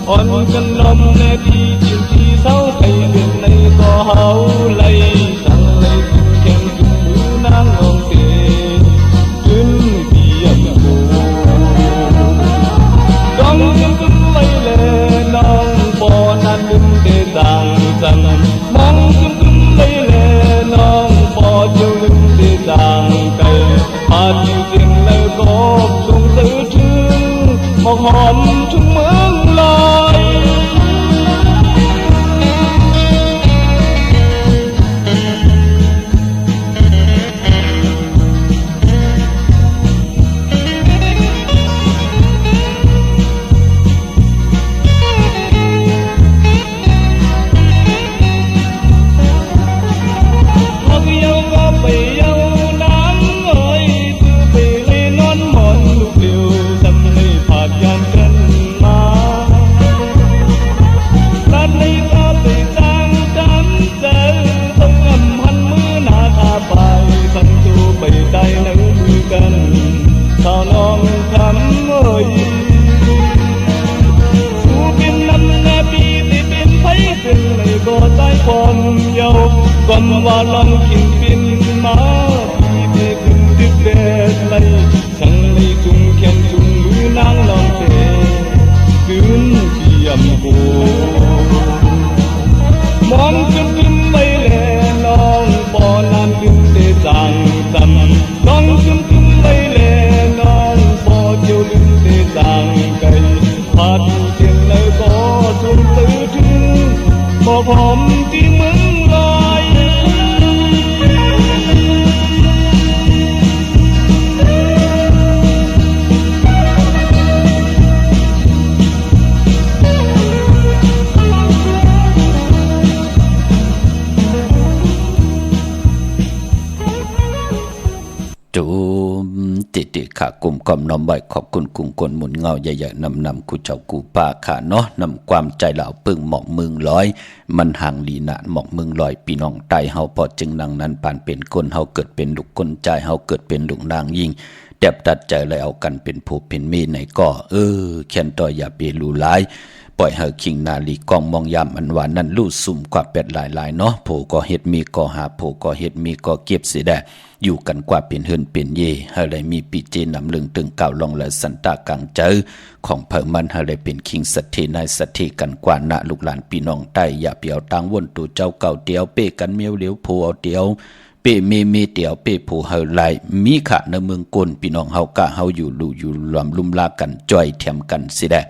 อ่อนกันลมแม่ปีจินที่เศร้าไทยเดือนในก็เฮาเลยสั่งเลยแข่งจุ่มมือนางลงเตะขึ้นเบียงกูจ้องขึ้นไปเลยน้องปอนั้นดึงเตะต่างสั่งมองขึ้นไปเลยน้องปอเจ้าดึงเตะต่างไกลพาที่เสียงแล้วก็ส่งสื่อถึงมองหอมถึงเมืองลอยก่อนว่าลองกินปินมาพี่เธอขึ้นดึกแดดไหลฉันเลยจุงแขนจุงมือนางลองเตะขึ้นเทียมกูมองขึ้นไปแลน้องปอนานขึ้นเตะจางจำน้องขึ้นไปแลน้องปอเจียวลืมเตะจางไก่พาดูเทียนแล้วก็จนตื่นถึงบอกผมที่มึงลอยจูมติขากลุ่มกอมน้อมไว้ขอบคุณกลุ่มคนหมุนเงาใหญ่ๆนำกูเจ้ากูป้าค่ะเนาะนำความใจเหล่าปึ่งหมอกมึงลอยมันห่างลีนะหมอกมึงลอยพี่น้องไตเฮาพอจึงนังนั้นปานเป็นคนเฮาเกิดเป็นลูกคนใจเฮาเกิดเป็นลูกนางยิ่งแตบตัดใจเลยเอากันเป็นผู้เป็นมีไหนก็แค้นต่ออย่าเปรูหลายปล่อยเฮาคิงนาลีกองมองยามอันหวานนั้นลู่ซุ่มกว่าเป็ดหลายๆเนาะโผก็เฮ็ดมีก็หาโผก็เฮ็ดมีก็เก็บสิได้ อยู่กันกว่าเป็นเฮือนเป็นเยให้ได้มีปีเจนำลึงตึงเก่าลองและสันตากังเจอของเพิ่มมันให้ได้เป็นคิงสัตเทนายสัตเทกันกว่าณลูกหลานพี่น้องใต้อย่าเปียวตังวนตูเจ้าเก่าเตียวเป้กันเมียวเหลียวผัวเตียวเป้เมเตียวเป้ผู้เฮาไหลมีขะในเมืองกลพี่น้องเฮากะเฮาอยู่ลู่อยู่รวมลุ่มลากันจ่อยแถมกันสิได้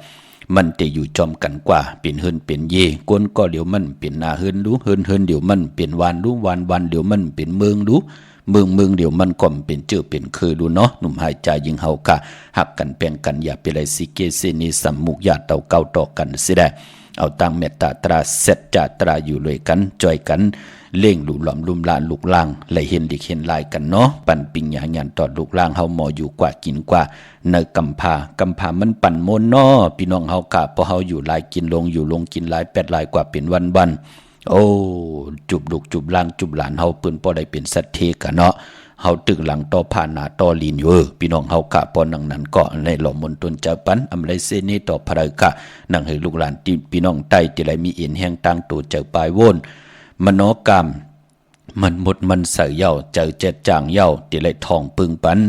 มันจะอยู่จอมกันกว่าเป็นเฮินเป็นเยกวนก็เดี๋ยวมันเป็นนาเฮินรู้เฮินเดี๋ยวมันเป็นวานรู้วานเดี๋ยวมันเป็นเมืองรู้เมืองเดี๋ยวมันก็เป็นเจอเป็นคือรู้เนาะหนุ่มหายใจยิงเฮากะหักกันแปลงกันอย่าไปไรสิเกเซนีสัมมุกญาติเต่าเก่าต่อกันสิได้เอาตังเมตตาตราเสร็จจาตราอยู่เลยกันจ่อยกันเล่งหลุหลอมลุมลานลูกล่างไหลเห็นดิเห็นลายกันเนาะปั่นปิงหยาหยันตอดลูกล่างเฮาหมออยู่กว่ากินกว่าเนกำพามันปั่นมนเนาะพี่น้องเฮากะพอเฮาอยู่ลายกินลงอยู่ลงกินลาย8ลายกว่าเป็นวันโอ้จุบลูกจุบล่างจุบหลานเฮาปืนพอได้เป็นสัตเทกะเนาะเฮาตึกหลังต่อผ่านหน้าต่อลีนอยู่พี่น้องเฮากะปอนังนั้นก็ในหล่อมนตนเจ้าปันอำไรเสนีต่อพระกะนังให้ลูกหลานที่พี่น้องใต้ที่ไหลมีเอ็นแห่งตั้งตัวเจ้าปลายโวนมโนกรรมมันหมดมันใส่เย่าเจอเจ็ดจางเย่าที่ไหลทองปึงปัน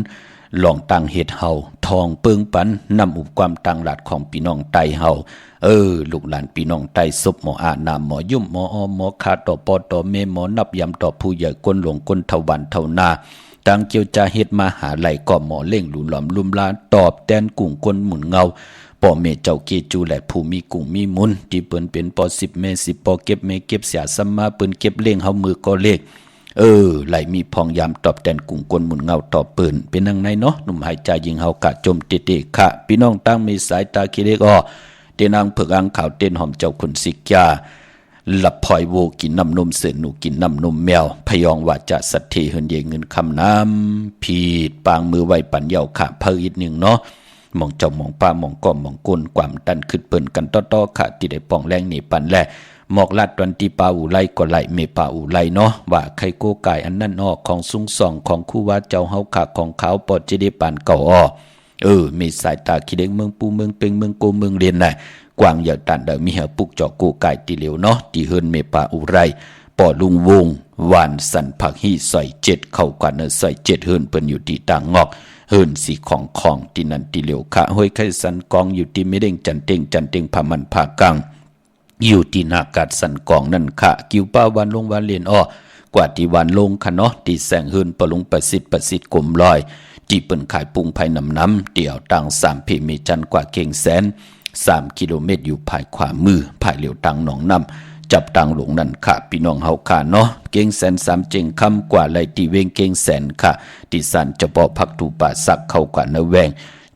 ลองตังเฮ็ดเฮาทองปึงปันนำอุปความตังหลัดของพี่น้องใต้เฮาลูกหลานพี่น้องใต้ศพหมออาณาหมอยุ่มหมออหมอคาต่อปอต่อเมหมอนับยำต่อผู้ใหญ่ก้นหลวงก้นเทวันเทานาตังเกียวจาเฮ็ดมาหาไหลก็หมอเล่งหลุหลอมลุมลาตอบแตนกุ่งก้นหมุนเงาป่อเมเจ้าเกจูและผู้มีกุ่งมีมุนที่เปิ้นเป็นปอ10เม10ปอเก็บเมเก็บเสียซัมมาเปิ้นเก็บเล่งเฮามือก็เลขไหลมีพองยามตอบแทนกุ่งกลหมุนเงาตอบปืนเป็นนังในเนาะหนุ่มหายใจยิงเฮากะจมเตะๆค่ะพี่น้องตั้งมีสายตาคิเล็กเตนางเผือกอังขาวเต้นหอมเจ้าขุนสิกาหลับพลอยโวกินน้ำนมเสือหนูกินน้ำนมแมวพยองว่าจะสัตเทเฮินเยเงินคำน้ำพีดปางมือไว้ปันเยาค่ะเพิ่มอีกหนึ่งเนาะมองเจ้ามองป้ามองก้อมมองกุนความตันขึ้นเปิ้นกันต่อค่ะที่ได้ป่องแรงนี่ปันแลหมอกลาดวันที่ปาอูไลก็ไหลเมปาอูไลเนาะว่าใครโกกายอันนั้นออกของซุ้งส่องของคู่ว่าเจ้าเฮาขาของเขาปอดจะได้ปานเก่ามีสายตาคิดเด้งเมืองปูเมืองเป็งเมืองโกเมืองเรียนน่ะกวางอย่าตันเดมีเหือปุกจอกโกกายตีเหลวเนาะที่เฮินเมปาอูไรปอลุงวงวานสันผักฮีใส่7เข้ากว่าเนใส่7เฮินเปิ้นอยู่ที่ต่างงอกเฮินสีของที่นั่นตีเหลวค่ะห้วยไข่สันกองอยู่ที่ไม่เด้งจันเต็งพามันพากังอยู่ที่นากาดสันกองนั่นค่ะกิวป้าวันลงวันเรียนกว่าที่วันลงค่ะเนาะที่แสงเฮินปะลุงประสิทธิ์กลมลอยที่เปิ้นขายปุงภายน้ำเดี่ยวต่าง3 เพเมจันกว่าเก่งแสน3 กิโลเมตรอยู่ภายขวามือภายเหลียวตังหนองน้ำจับตังหลงนั่นค่ะพี่น้องเฮาค่ะเนาะเก่งแสน3เจงคำกว่าไหลตีเวงเก่งแสนค่ะที่สันจะปอพักตูป่าสักเข้ากว่าเนแวง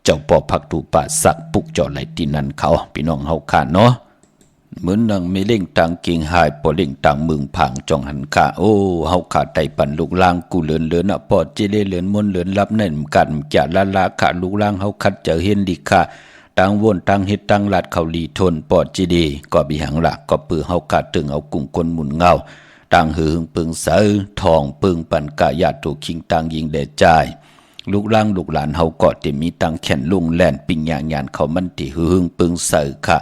เจ้าปอพักตูป่าสักปุกเจาะไหลตีนั่นเขาพี่น้องเฮาค่ะเนาะเหมือนนังไม่เล่งตังเก่งหายปอเล่งตังเมืองผังจองหันค่ะเฮาขาไตปันลูกล่างกูเลือนปอเจเลเลือนมนเลือนรับนั่นกันจะละค่ะลูกล่างเฮาคัดเจอเห็นดีค่ะตังวนตังเฮ็ดตังลาดเขาลีทนปอดจีดีก็บีหังหลักก็ปือเฮากาตึงเอากุ่งคนหมุนเงาตังหือปึงเสือทองปึงปันกะญาติถูกคิงตังยิงแดดจ่ายลูกล่างลูกหลานเฮาก็เต็มมีตังแขนลุงแล่นปิงหยานเขามันติหือปึงเสือค่ะ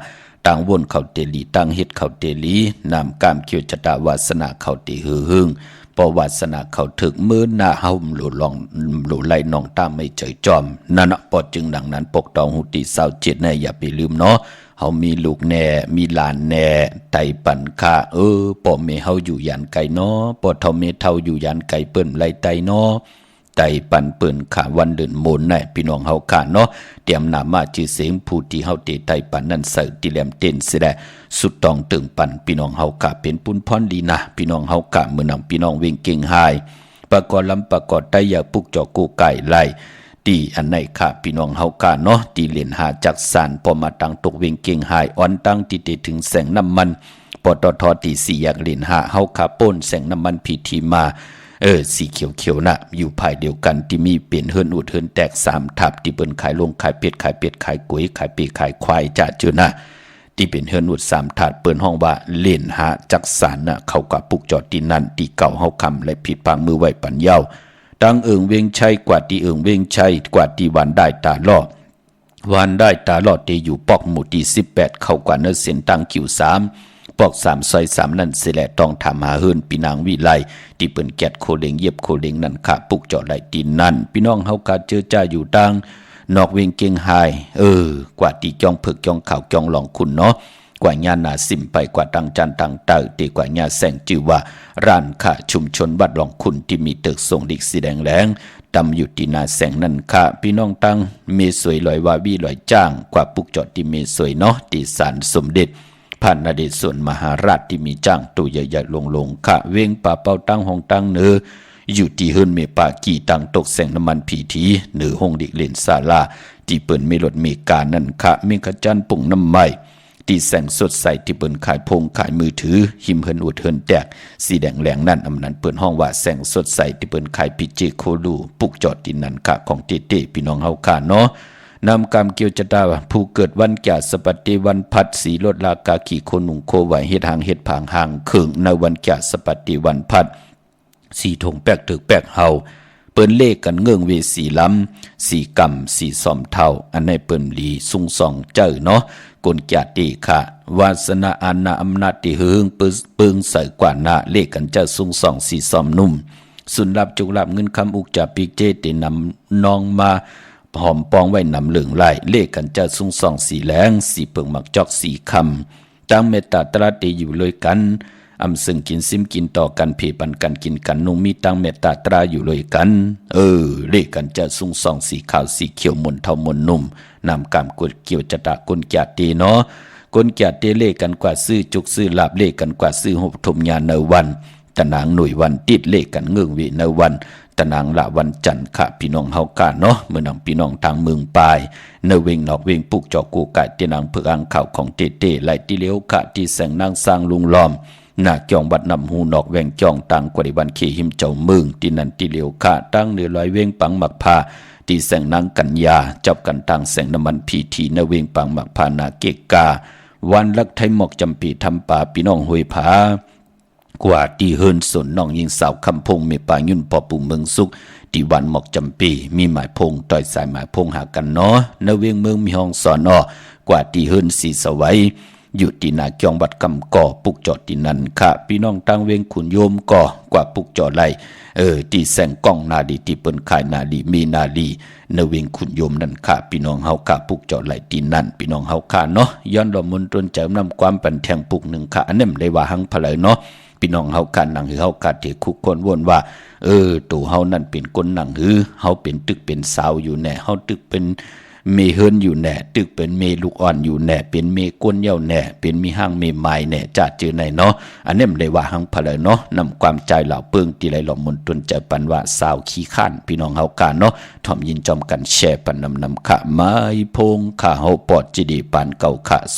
ตังวนเขาเตลีตังเฮ็ดเขาเตลีนำกามเขียวจตาวาสนาเขาติหือปวาสนาเขาถึกมือหน้าเฮาหลุลองหลุไลน้องตามไม่เจยจอมนั่นปอดจึงดังนั้นปกตองหุติ27แน่อย่าไปลืมเนาะเฮามีลูกแน่มีหลานแน่ไตปันค่าปอเมเฮาอยู่ยันไกเนาะปอเท่าเมเท่าอยู่ยันไกเปิ้นไลไตเนาะไตปันเปิ้นขาวันเดินมนน่ะพี่น้องเฮาค่ะเนาะเตรียมนามาชื่อเสียงผู้ที่เฮาเตไตปันนั้นเสิร์ติแลมเต้นสิได้สุดตองตึงปันพี่น้องเฮากะเป็นปุ้นพรดีนะพี่น้องเฮากะมื้อนำพี่น้องเวงเก่งหายประกอบลำประกอบไตอย่าปุกจอกกูไก่ไล่ตีอันไหนค่ะพี่น้องเฮากะเนาะตีเหรียญหาจักสานพอมาตั้งตกเวงเก่งหายอ่อนตั้งติถึงแสงน้ำมันปตทตี4อยากเหรียญหาเฮาขาป่นแสงน้ำมันพีทีมาสีเขียวๆนะอยู่ภายเดียวกันที่มีเปลี่ยนเฮิรนอุดเฮิรนแตก3ทับที่เปิ้นขายลงขายเป็ดขายก๋วยขายปีขายควายจะเจอนะที่เป็นเฮิรนอุด3ถาดเปิ้นห้องว่าเล่นหาจักสานน่ะเขากับปุกจอดที่นั่นที่เก่าเฮาคำและผิดพังมือไว้ปันเยาตังเวียงชัยกว่าที่เวียงชัยกว่าที่วันได้ตาล่อวันได้ตาล่อที่อยู่ปอกหมู่ที่18เข้ากว่าเนเส้นตังคิว3 ปอก3ซอย3นั่นสิแหละต้องถามหาเฮิรนพี่นางวิไลที่เปิ้นแกดโคเล็งเย็บโคเล็งนั่นค่ะปุกเจาะไหลตีนนั่นพี่น้องเฮากะเจอจ้าอยู่ดังนอกเวงเกียงไฮกว่าตีจองเผือกจองขาวจองหลองคุณเนาะกว่าญานาสิมไปกว่าตังจันตังเตอตีกว่าญาแสงจือว่าร้านค่ะชุมชนวัดหลองคุณที่มีตึกส่งดิกสีแดงแหลงตำอยู่ที่นาแสงนั่นค่ะพี่น้องตังเมสวยลอยวาวีลอยจ้างกว่าปุกจอดที่เมสวยเนาะที่ศาลสมเด็จพระนเรศวรมหาราชที่มีจ้างตัวใหญ่ๆลงๆค่ะเวงป่าเป้าตั้งห้องตั้งเนื้ออยู่ที่เฮิรนเมปากี่ตังตกแสงน้ำมันผีทีเหนือห้องดิกเลนศาลาที่เปิ่นเมรถเมกานั่นค่ะเมฆจันปุ่งน้ำไม้ที่แสงสดใสที่เปิ่นขายพงขายมือถือหิมเฮินอุดเฮินแตกสีแดงแหลงนั่นอำนั้นเปิ่นห้องว่าแสงสดใสที่เปิ่นขายปิเจโคลูปุกจอดที่นั่นค่ะของเต้พี่น้องเฮาค่ะเนาะนำกรรมเกี่ยวจะดาผู้เกิดวันแก่สปฏิวันพัดสีลดลากาขี่โคหนุ่งโคไหวเฮ็ดหางเฮ็ดผางหางเขิงในวันแก่สปฏิวันพัดสีทงแปกตึกแปกเฮาเปิ้นเลขกันเงื่องเวสีล้ำสีกำสีซอมเท่าอันในเปิ้นลีสุงสองเจ้าเนาะกลแก่ตีค่ะวาสนาอานาอำนาจที่เฮืองปึงใส่กว่าหน้าเลขกันเจ้าสุงสองสีซอมนุ่มสุนรับจุกรับเงินคำอุกจ่าปีเจตินำนองมาหอมปองไว้นำเหลืองไหลเลขกันเจ้าสุงสองสีแหลงสีเปิงหมักจอกสีคำตั้งเมตตาตราตีอยู่เลยกันอำซึ่งกินซิมกินต่อกันเพปันกันกินกันนุ่งมีตั้งเมตตาตราอยู่เลยกันเลขกันจะสุงสองสีขาวสีเขียวมนเทามนนุ่มนำกามกดเกี่ยวจะตะกลแก่ตีเนาะกลแก่ตีเลขกันกว่าซื้อจุกซื้อลาบเลขกันกว่าซื้อหบทมญาเนวันตะนางหน่วยวันติดเลขกันเงื่องวิเนวันตะนางละวันจันทร์ค่ะพี่น้องเฮากาเนาะเมื่อนำพี่น้องทางเมืองปลายเนเวงนอกเวงปุกจอกูไก่ตีนางเพืออังข่าวของเต้ไหลตีเลี้ยวค่ะที่แสงนางสร้างลุงล้อมหน้าจองบัดนำหูนอกแวงจองตังกว่าในวันขี่หิมเจ้าเมืองที่นันที่เหลียวขาตั้งเหนือลอยเวงปังหมักพาที่แสงนางกัญญาจับกันตังแสงน้ำมันพีทีนเวงปังหมักพานาเกกาวันลักไทยหมอกจำปีทำป่าพี่น้องหวยผากว่าที่เฮินสนน้องยิงสาวคำพงเมปายุ่นปอปุ่มเมืองสุขที่วันหมอกจำปีมีหมายพงต่อยสายหมายพงหากันเนาะนเวงเมืองมีห้องสอนกว่าที่เฮินสีสวัยอยู่ที่นาจองบัดกำก่อปุกจอดที่นั่นค่ะพี่น้องตั้งเวงขุนโยมก่อกว่าปุกจอดไหลที่แสงกล้องนาดีที่เปิ้นขายนาดีมีนาดีเนเวงขุนโยมนั่นค่ะพี่น้องเฮาค่ะปุกจอดไหลที่นั่นพี่น้องเฮาค่ะเนาะย้อนดอมนตนเจิมนำความปันแทงปุกหนึ่งค่ะอันนั้นได้ว่าหังพะเลยเนาะพี่น้องเฮาค่ะนั่งหือเฮาค่ะที่คุกคนวนว่าตัวเฮานั่นเป็นคนนั่งหือเฮาเป็นตึกเป็นสาวอยู่แน่เฮาตึกเป็นเมเฮิรนอยู่แน่ตึกเป็นเมลูกอ่อนอยู่แน่เป็นเมก้นเย่าแน่เป็นมีห้างเมไม้แน่จัดจือไหนเนาะอันนี้มันได้ว่าหังพะเลยเนาะนำความใจเหล่าเปิงที่ไหลหล่อมนตนใจปันว่าสาวขี้ข้านพี่น้องเฮากาเนาะถ่อมยินจอมกันแชร์ปันนำขะไม้พงข้าเฮาปอดจีดีปานเก่าขะ06294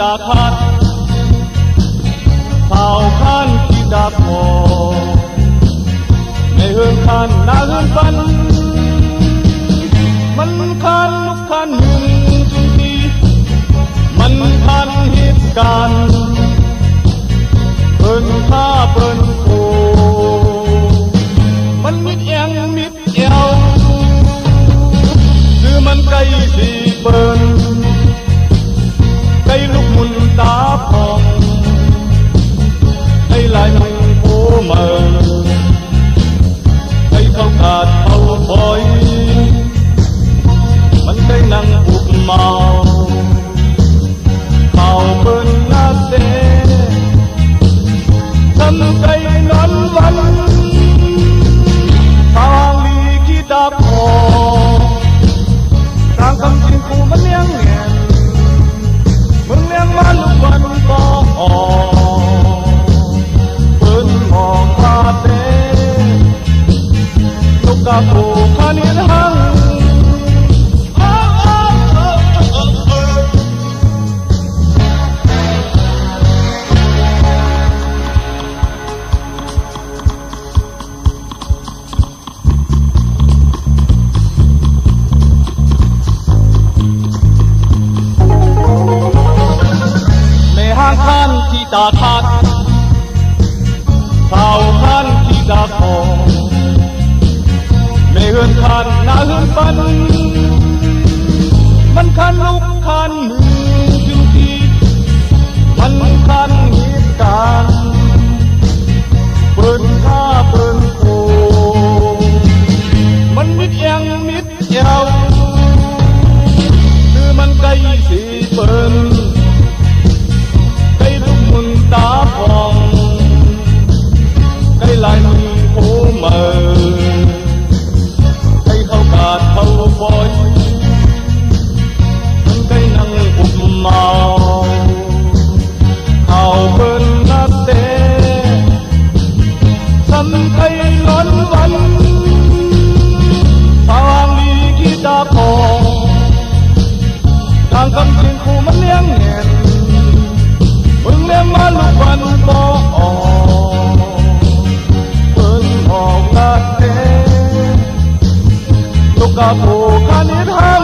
ดาคัดข่าวคันที่ดาพอในเฮือนคันนาเฮือนฟันมันคันลุกคันหึงจุงทีมันคันเหตุการณ์เพิ่นท่าเพิ่นโคมันมิดเอียงมิดเอวคือมันไกลสีเปิ้นไก่ลูกมุนตาพองไก่ลายมันโผเมื่อไก่เข้ากาดเข้าปล่อยมันไก่นั่งอุกเมาเข้าเปิ้นนาเตทำไก่นอนวันทางลีกีดาพอทางคำจริงกูมันเลี้ยงแง่มึงเลี้ยงมาลูกวันก็ออกเปิ้นมองพาเตลูกกะโกคานินหัง าขาดสาวขันที่ดาคอไม่เฮือนขันหน้าเฮือนปันมันขันลุกขันมือถึงทีมันขันเหตุการณ์เปิดข้าเปิดโคมันมิดยังมิดเย้าคือมันไกลสีเปินไกลลุกมุนตาพองไกลลายมือโคเมอไกลเข้ากาดเข้าบอยมันไกลนั่งอุบเมาเขาเปินนัดเตทำไทยล้นวันทางลีกีตาพองทางคำเสียงคูมันเลี้ยงแน่นมึงเลี้ยงมาลูกวันบ่ออกเปิ้นออกลาเตลูกกาโผคานิทัง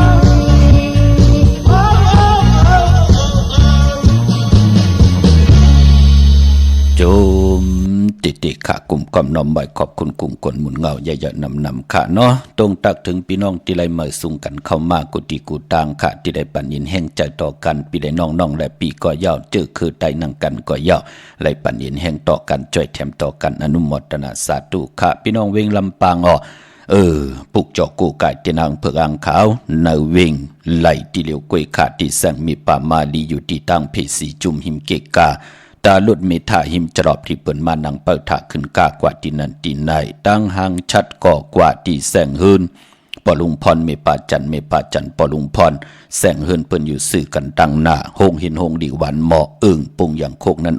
โจมติขะกลุ่มกอมน้อมใบขอบคุณกลุ่มกลหมุนเงาใหญ่ๆนำขะเนาะตรงตักถึงพี่น้องที่ไรเมื่อสุ่งกันเข้ามากุฏิกูต่างขะที่ได้ปัญญินแห่งใจต่อกันปีได้น้องๆและปีก่อยาวเจอคือไตนังกันก่อยาวไรปัญญินแห่งต่อกันจ่อยแถมต่อกันอนุโมทนาสาธุขะพี่น้องเวงลำปางปุกจอกกูไก่ที่นางเผือกอ่างขาวในเวงไหลที่เหลียวกวยขาดที่แสงมีป่ามาลีอยู่ที่ตั้งเพสีจุมหิมเกกาตาลุดเมธาหิมจรอบที่เปิ่นมานังเปิดถาขึ้นกากว่าที่นั่นที่ไหนตั้งหางชัดก่อกว่าที่แสงหืนปอลุงพรเมปาจันปอลุงพรแสงหืนเปิ่นอยู่สื่อกันตั้งหน้าหงหินหงดีหวันหมอปุงอย่างโคกนั้น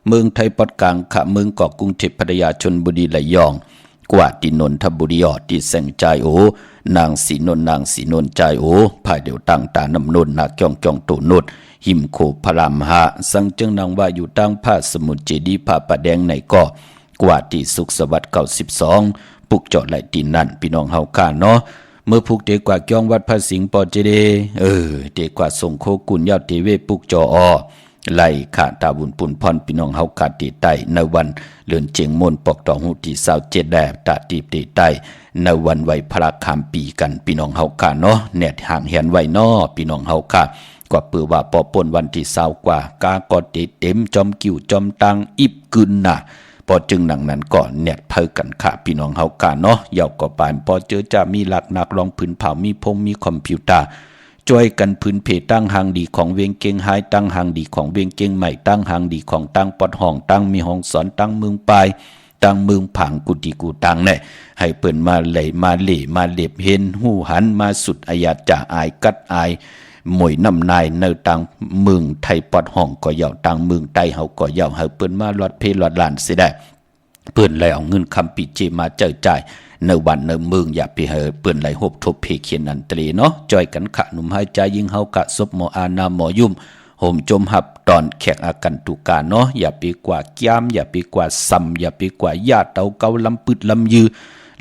เมืองไทยปอดกลางขะเมืองเกาะกรุงเทพพัทยาชลบุรีระยองกว่าที่นนทบุรีที่แสงใจนางสีนนใจภายเดียวตั้งตานำนนนาเกียงตูนุดหิมโคพรามหาสังจึงนางว่าอยู่ตั้งผ้าสมุทรเจดีผ้าประแดงในก่อกว่าที่สุขสวัสดิ์92ปุกเจาะไหลตีนั่นพี่น้องเฮาข้าเนาะเมื่อพุกเดกว่าเกียงวัดพระสิงห์ปอเจเดเดกว่าส่งโคกุญยาวเทเวปุกจอไล่ขาตาบุญปุ่นพรพี่น้องเฮาขาตีใต้ในวันเลือนเจียงมนปอกตองหูที่27แดบตาตีตีใต้ในวันไว้พระคามปีกันพี่น้องเฮาข้าเนาะแนดห่างเหียนไว้เนาะพี่น้องเฮาข้ากว่าเปือว่าปอปนวันที่20กว่ากากอดเต็มจอมกิ่วจอมตังอิบกึนน่ะพอจึงหนังนั้นก่อนแนดเพิกันค่ะพี่น้องเฮาข้าเนาะยาวก็ปานพอเจอจะมีหลักนักรองพื้นเผามีพงมีคอมพิวเตอร์ช่วยกันพื้นเพตั้งหางดีของเวียงเก่งหายตั้งหางดีของเวียงเก่งใหม่ตั้งหางดีของตั้งปอดห้องตั้งมีห้องสอนตั้งเมืองปลายตั้งเมืองผังกุฏิกูตังเนี่ยให้เปิ่นมาไหลมาเหล่มาเหล็บเห็นหูหันมาสุดอายาจะอายกัดอายหมวยน้ำนายในต่างเมืองไทยปอดห้องก็ยาวต่างเมืองไตเฮาก็ยาวให้เปิ่นมาลอดเพลอดลานสิได้เปิ่นไหลเอาเงินคำปีเจมาเจอจ่ายในวันในเมืองอย่าไปเฮอเปิ่นไหลหบทบเพเขียนอันตรีเนาะจอยกันขะหนุ่มหายใจยิงเฮากะศพหมออานาหมอยุ่มห่มจมหับตอนแขกอากันตุกาเนาะอย่าไปกว่าแก้มอย่าไปกว่าซ้ำอย่าไปกว่าญาติเตาเกาลำปึดลำยือ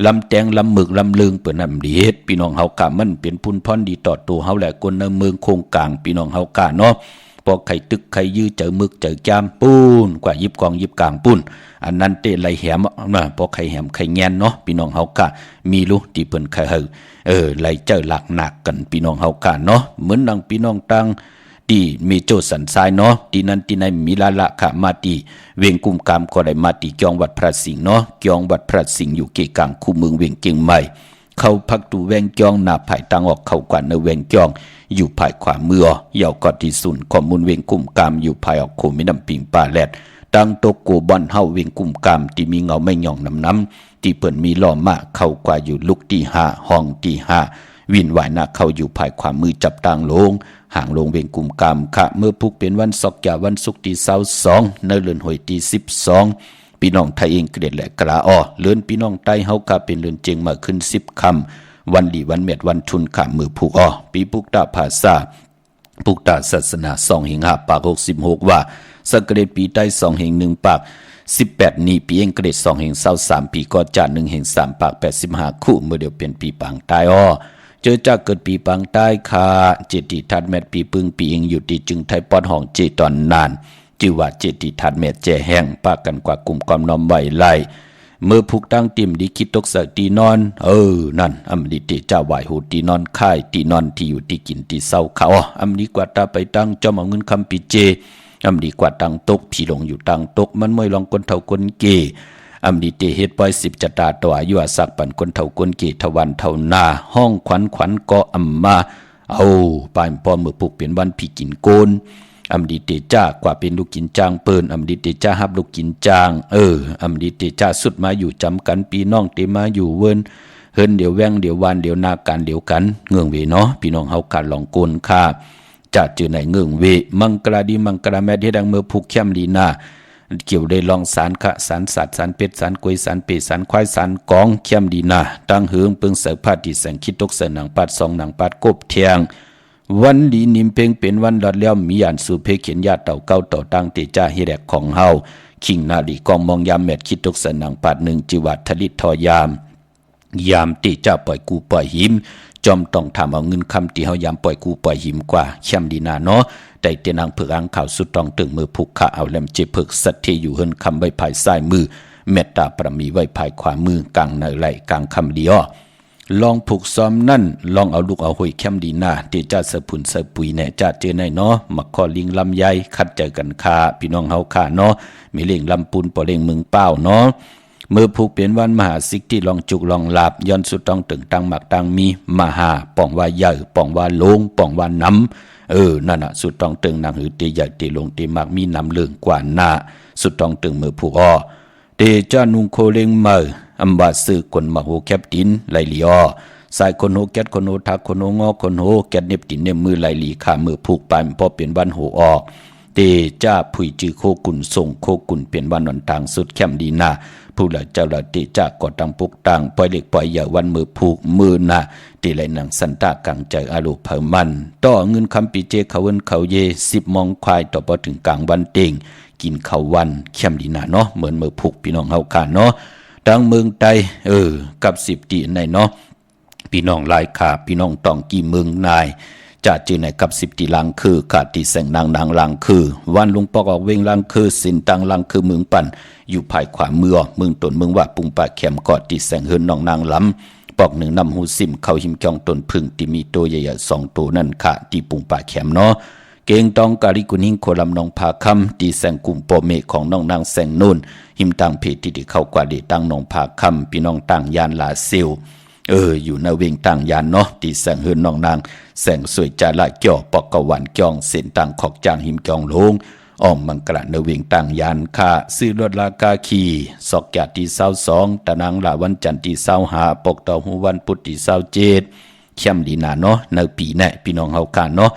ลำแตงลำหมึกลำลึงเปิ่นนำดีเฮ็ดพี่น้องเฮากะมันเป็นพุนพรดีต่อตัวเฮาแหละคนในเมืองโคงกลางพี่น้องเฮากะเนาะพอไข่ตึกไข่ยื้อเจอหมึกเจอแก้มปูนกว่ายิบกองยิบกลางปูนอันนั้นเตะไหลแหมนะพอไข่แหมไข่แงนเนาะพี่น้องเฮากะมีรู้ที่เปิ้นไข่เฮอไหลเจอหลักหนักกันพี่น้องเฮากะเนาะเหมือนดังพี่น้องตังที่มีโจสันทรายเนาะที่นั้นที่ไหนมีลาละขะมาตีเวียงกุมกามก็ได้มาตีเกียงวัดพระสิงห์เนาะเกียงวัดพระสิงห์อยู่เกกลางคู่เมืองเวียงเกียงใหม่เข้าพักตูแวงเกียงหน้าภายตังออกเข้ากว่าในแวงเกียงอยู่ภายขวามือยาวกอดที่สุนข้อมูลเวียงกุมกามอยู่ภายออกโคมิน้ำปิงป่าแลดตั้งโตโกบอนเฮาเวียงกุมกามที่มีเงาไม่หย่องน้ำที่เปิ่นมีล้อมาเข้ากว่าอยู่ลุกที่5ห้องที่5วินไหวหน้าเข้าอยู่ภายขวามือจับตังลงห่างลงเวียงกุมกามค่ะเมื่อพุกเป็นวันศกยาวันศุกร์ที่22ในเดือนหอยที่12พี่น้องไทยเองเกรดและกระเลื่อนพี่น้องไทยเฮาค่ะเป็นเดือนเจงมาขึ้น10คำวันดีวันเม็ดวันทุนค่ะมือผูกปีปุกตาภาษาปุกตาศาสนา2หิง5ปาก66ว่าสักเกรดปีใต้2หิง1ปาก18นี้ปีเองเกรด2หิง23ปีก็จะ1หิง3ปาก85คู่เมื่อเดียวเป็นปีปางตายเจอจากเกิดปีปังใต้คาเจติทัดแมดปีปึงปีเองอยู่ที่จึงไทยปอดห้องเจตอนนาน จิว่าเจติทัดแม่แจ่แห้งปากันกว่ากลุ่มความนอมไหวไล่เมื่อผูกตั้งติ่มดีคิดตกเสกตีนอนนั่นอำดีเตเจ้าไหวหูตีนอนค่ายตีนอนที่อยู่ที่กินที่เศร้าเขาอำดีกว่าตาไปตั้งจอมเอาเงินคำปีเจอำดีกว่าตั้งตกพี่ลงอยู่ตั้งตกมันไม่ลองคนเท่าคนเกอำดีเตเฮ็ดปล่อย10 จตาตัวอายุอาศักปันคนเท่าคนเกทวันเท่านาห้องขวัญก็อำมาปานพอมือผูกเป็นวันพี่กินโกนอำดีเตจ้ากว่าเป็นลูกกินจางเปิ้นอำดีเตจ้าฮับลูกกินจางอำดีเตจ้าสุดมาอยู่จำกันปีน้องเตมาอยู่เวินเฮินเดี๋ยวแวงเดี๋ยววานเดี๋ยวนาการเดี๋ยวกันเงื่องเวเนาะพี่น้องเฮาการลองโกนค่าจะเจอในเงื่องเวมังกราดีมังกราแม่ที่ดังเมื่อผูกเข้มลีนาเกี่ยวได้ลองสารคะสารสัตว์สารเป็ดสารกวยสารเป็ดสารควายสารกองเข้มดีนาตั้งเฮืองเปิงเสกพาดีแสงคิดตกเสนหนังปัด2หนังปัดกบเทียงวันดีนิมเพ่งเป็นวันดอดแล้วมียานสู่เพเขียนญาติเต่าเก้าเต่าตั้งเตจ้าเฮแดกของเฮาคิงนาลีกองมองยามเม็ดคิดตกเสนหนังปัด1จิวัดทลิตทอยามเตจ้าปล่อยกูปล่อยหิมจอมต้องทำเอาเงินคำที่เฮายามปล่อยกูปล่อยหิมกว่าเข้มดีนาเนาะได้เตนางเผือกอังข่าวสุดต้องตึงมือผูกขาเอาแหลมเจ็บเผือกสัตเทอยู่เฮินคำไว้ภายซ้ายมือเมตตาประมีไว้ภายขวามือกลางในไหลกลางคำเดียวลองผูกซ้อมนั่นลองเอาลูกเอาหอยเข้มดีนาเตจ้าเสพุนเสปุยแน่จ้าเจอในเนาะมักคอลิงลำใหญ่คัดเจอกันคาพี่น้องเฮาคาเนาะมีเล่งลำปูนปอเล่งมึงเป้าเนาะเมื่อผูกเป็นวันมหาสิกที่ลองจุกลองหลับย้อนสุดต้องตึงตังหมักตังมีมหาป่องว่าใหญ่ป่องว่าโลงป่องว่าน้ำนั่นน่ะสุดต้องตึงนางหือเตใหญ่เตลงเตมากมีน้ำเลืองกว่าหน้าสุดต้องตึงมือผูกเตจ้านุงโคเลงมืออัมบาซื้อคนมาโหแคบดินไหลลีสายคนโหแกดคนโหทักคนโหงอคนโหแกดเน็บดินเน็บมือไหลลีขามือผูกไปพอเป็นวันโหเตจ้าผุยจือโคกุนส่งโคกุนเป็นวันนอนต่างสุดแคมดีนาผู้ละเจ้าละเตจ้ากอดตังปุกตังปล่อยเล็กปล่อยใหญ่วันมือผูกมือนาเตไหลหนังสันตากังใจอาลูเผามันต่อเงินคำปีเจเขาเวินเขาเย10 มองควายต่อพอถึงกลางวันเต็งกินข้าววันเข้มดีนาเนาะเหมือนมือผูกพี่น้องเฮาขาเนาะดังเมืองไตกับ10 ตีในเนาะพี่น้องลายขาพี่น้องต้องกี่เมืองนายจะจือในกับ10 ตีลังคือขาดตีแสงนางลังคือวันลุงปอกออกเวงลังคือสินตังลังคือเมืองปั่นอยู่ภายขวาเมืองตนเมืองว่าปุงปะแขมกอดตีแสงเฮินน้องนางล้ำปอก1นำหูซิมเข้าหิมจองตนพึ่งที่มีตัวใหญ่ๆ2 ตัวนั่นค่ะตีปุงปะแขมเนาะเก่งตองกาลิกุนิงโคลำนองพาคำตีแสงกลุ่มปอเมของน้องนางแสงนุ่นหิมตังเพจที่เข้ากว่าเดตังน้องพาคำพี่น้องต่างยานลาซิลอยู่ในเวงต่างยานเนาะตีแสงเฮินน้องนางแสงสวยจาละเกี่ยวปอกกะวันเกี่ยงเส้นต่างขอกจางหิมจองลงอ้อมมังกระในเวงต่างยานค่าซื้อรถลากาขี่ศอกแก่ที่22ตะนางลาวันจันทร์ที่25ปกต่อหูวันพุธที่27เข้มดีนาเนาะในปีแน่พี่น้องเฮากันเนาะ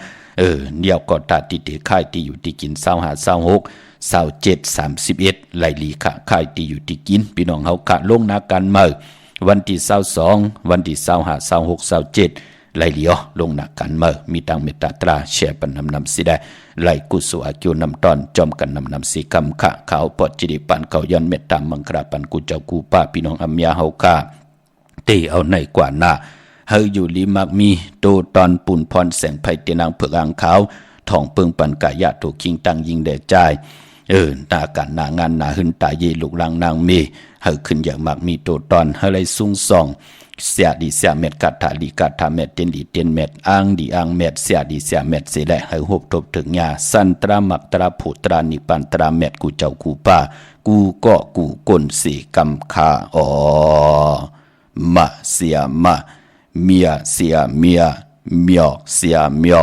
เดี่ยวก็ตัดติเตค่ายที่อยู่ที่กิน25 26 27 31ไหลลีค่ะค่ายที่อยู่ที่กินพี่น้องเฮากันลงนากันมื้อวันที่22วันที่25 26 27ไหลเลียวลงนากันมื้อมีตังเมตตาตราแชร์ปันนำสิได้ไหลกุศลอากิวนำตอนจอมกันนำสีกำค่ะขาวปอดจิริปันเขาย้อนเมตตามังคราปันกูเจ้ากูป้าพี่น้องอัมยาเฮาค่ะเตเอาในกว่าหน้าเฮาอยู่ลีมักมีโตตอนปุ่นพรแสงไผเตนางเผือกอ่างขาวทองเปิงปันกายะถูกคิงตังยิงแด่ใจหน้ากันหน้างานหน้าหึนตาเยลูกลังนางเมเฮาขึ้นอย่างมักมีโตตอนเฮาเลยซุงซองเสียดีเสียเม็ดกัดถาลีกัดถาเม็ดเต็นดีเต็นเม็ดอ่างดีอ่างเม็ดเสียดีเสียเม็ดเสียแหละเฮาหบทบถึงยาสันตรามักตราผูตรานิปันตราเม็ดกูเจ้ากูป้ากูก็กูก้นสีกำคามาเสียมาเมียเสียเมียเมียเสียเมีย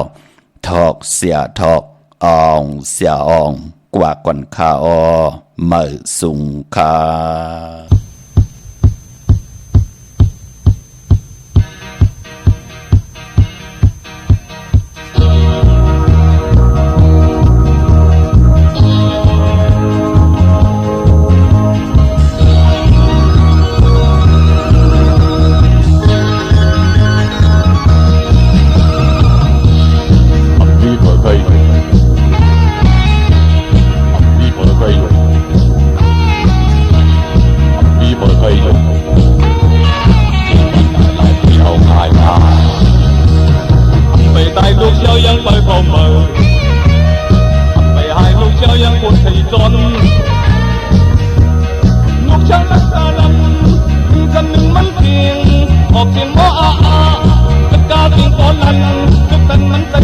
ทอกเสียทอกอองเสียอองกว่าก่อนคามือสุงคายังไปพอมือไปหายลูกเจ้ายัง ปวดไข้จนลูกช่างรักษานั้นคำหนึ่งมันเพียงออกเสียงหมออาจะกาเสียงตอนนั้นจุดนั้นมันจะ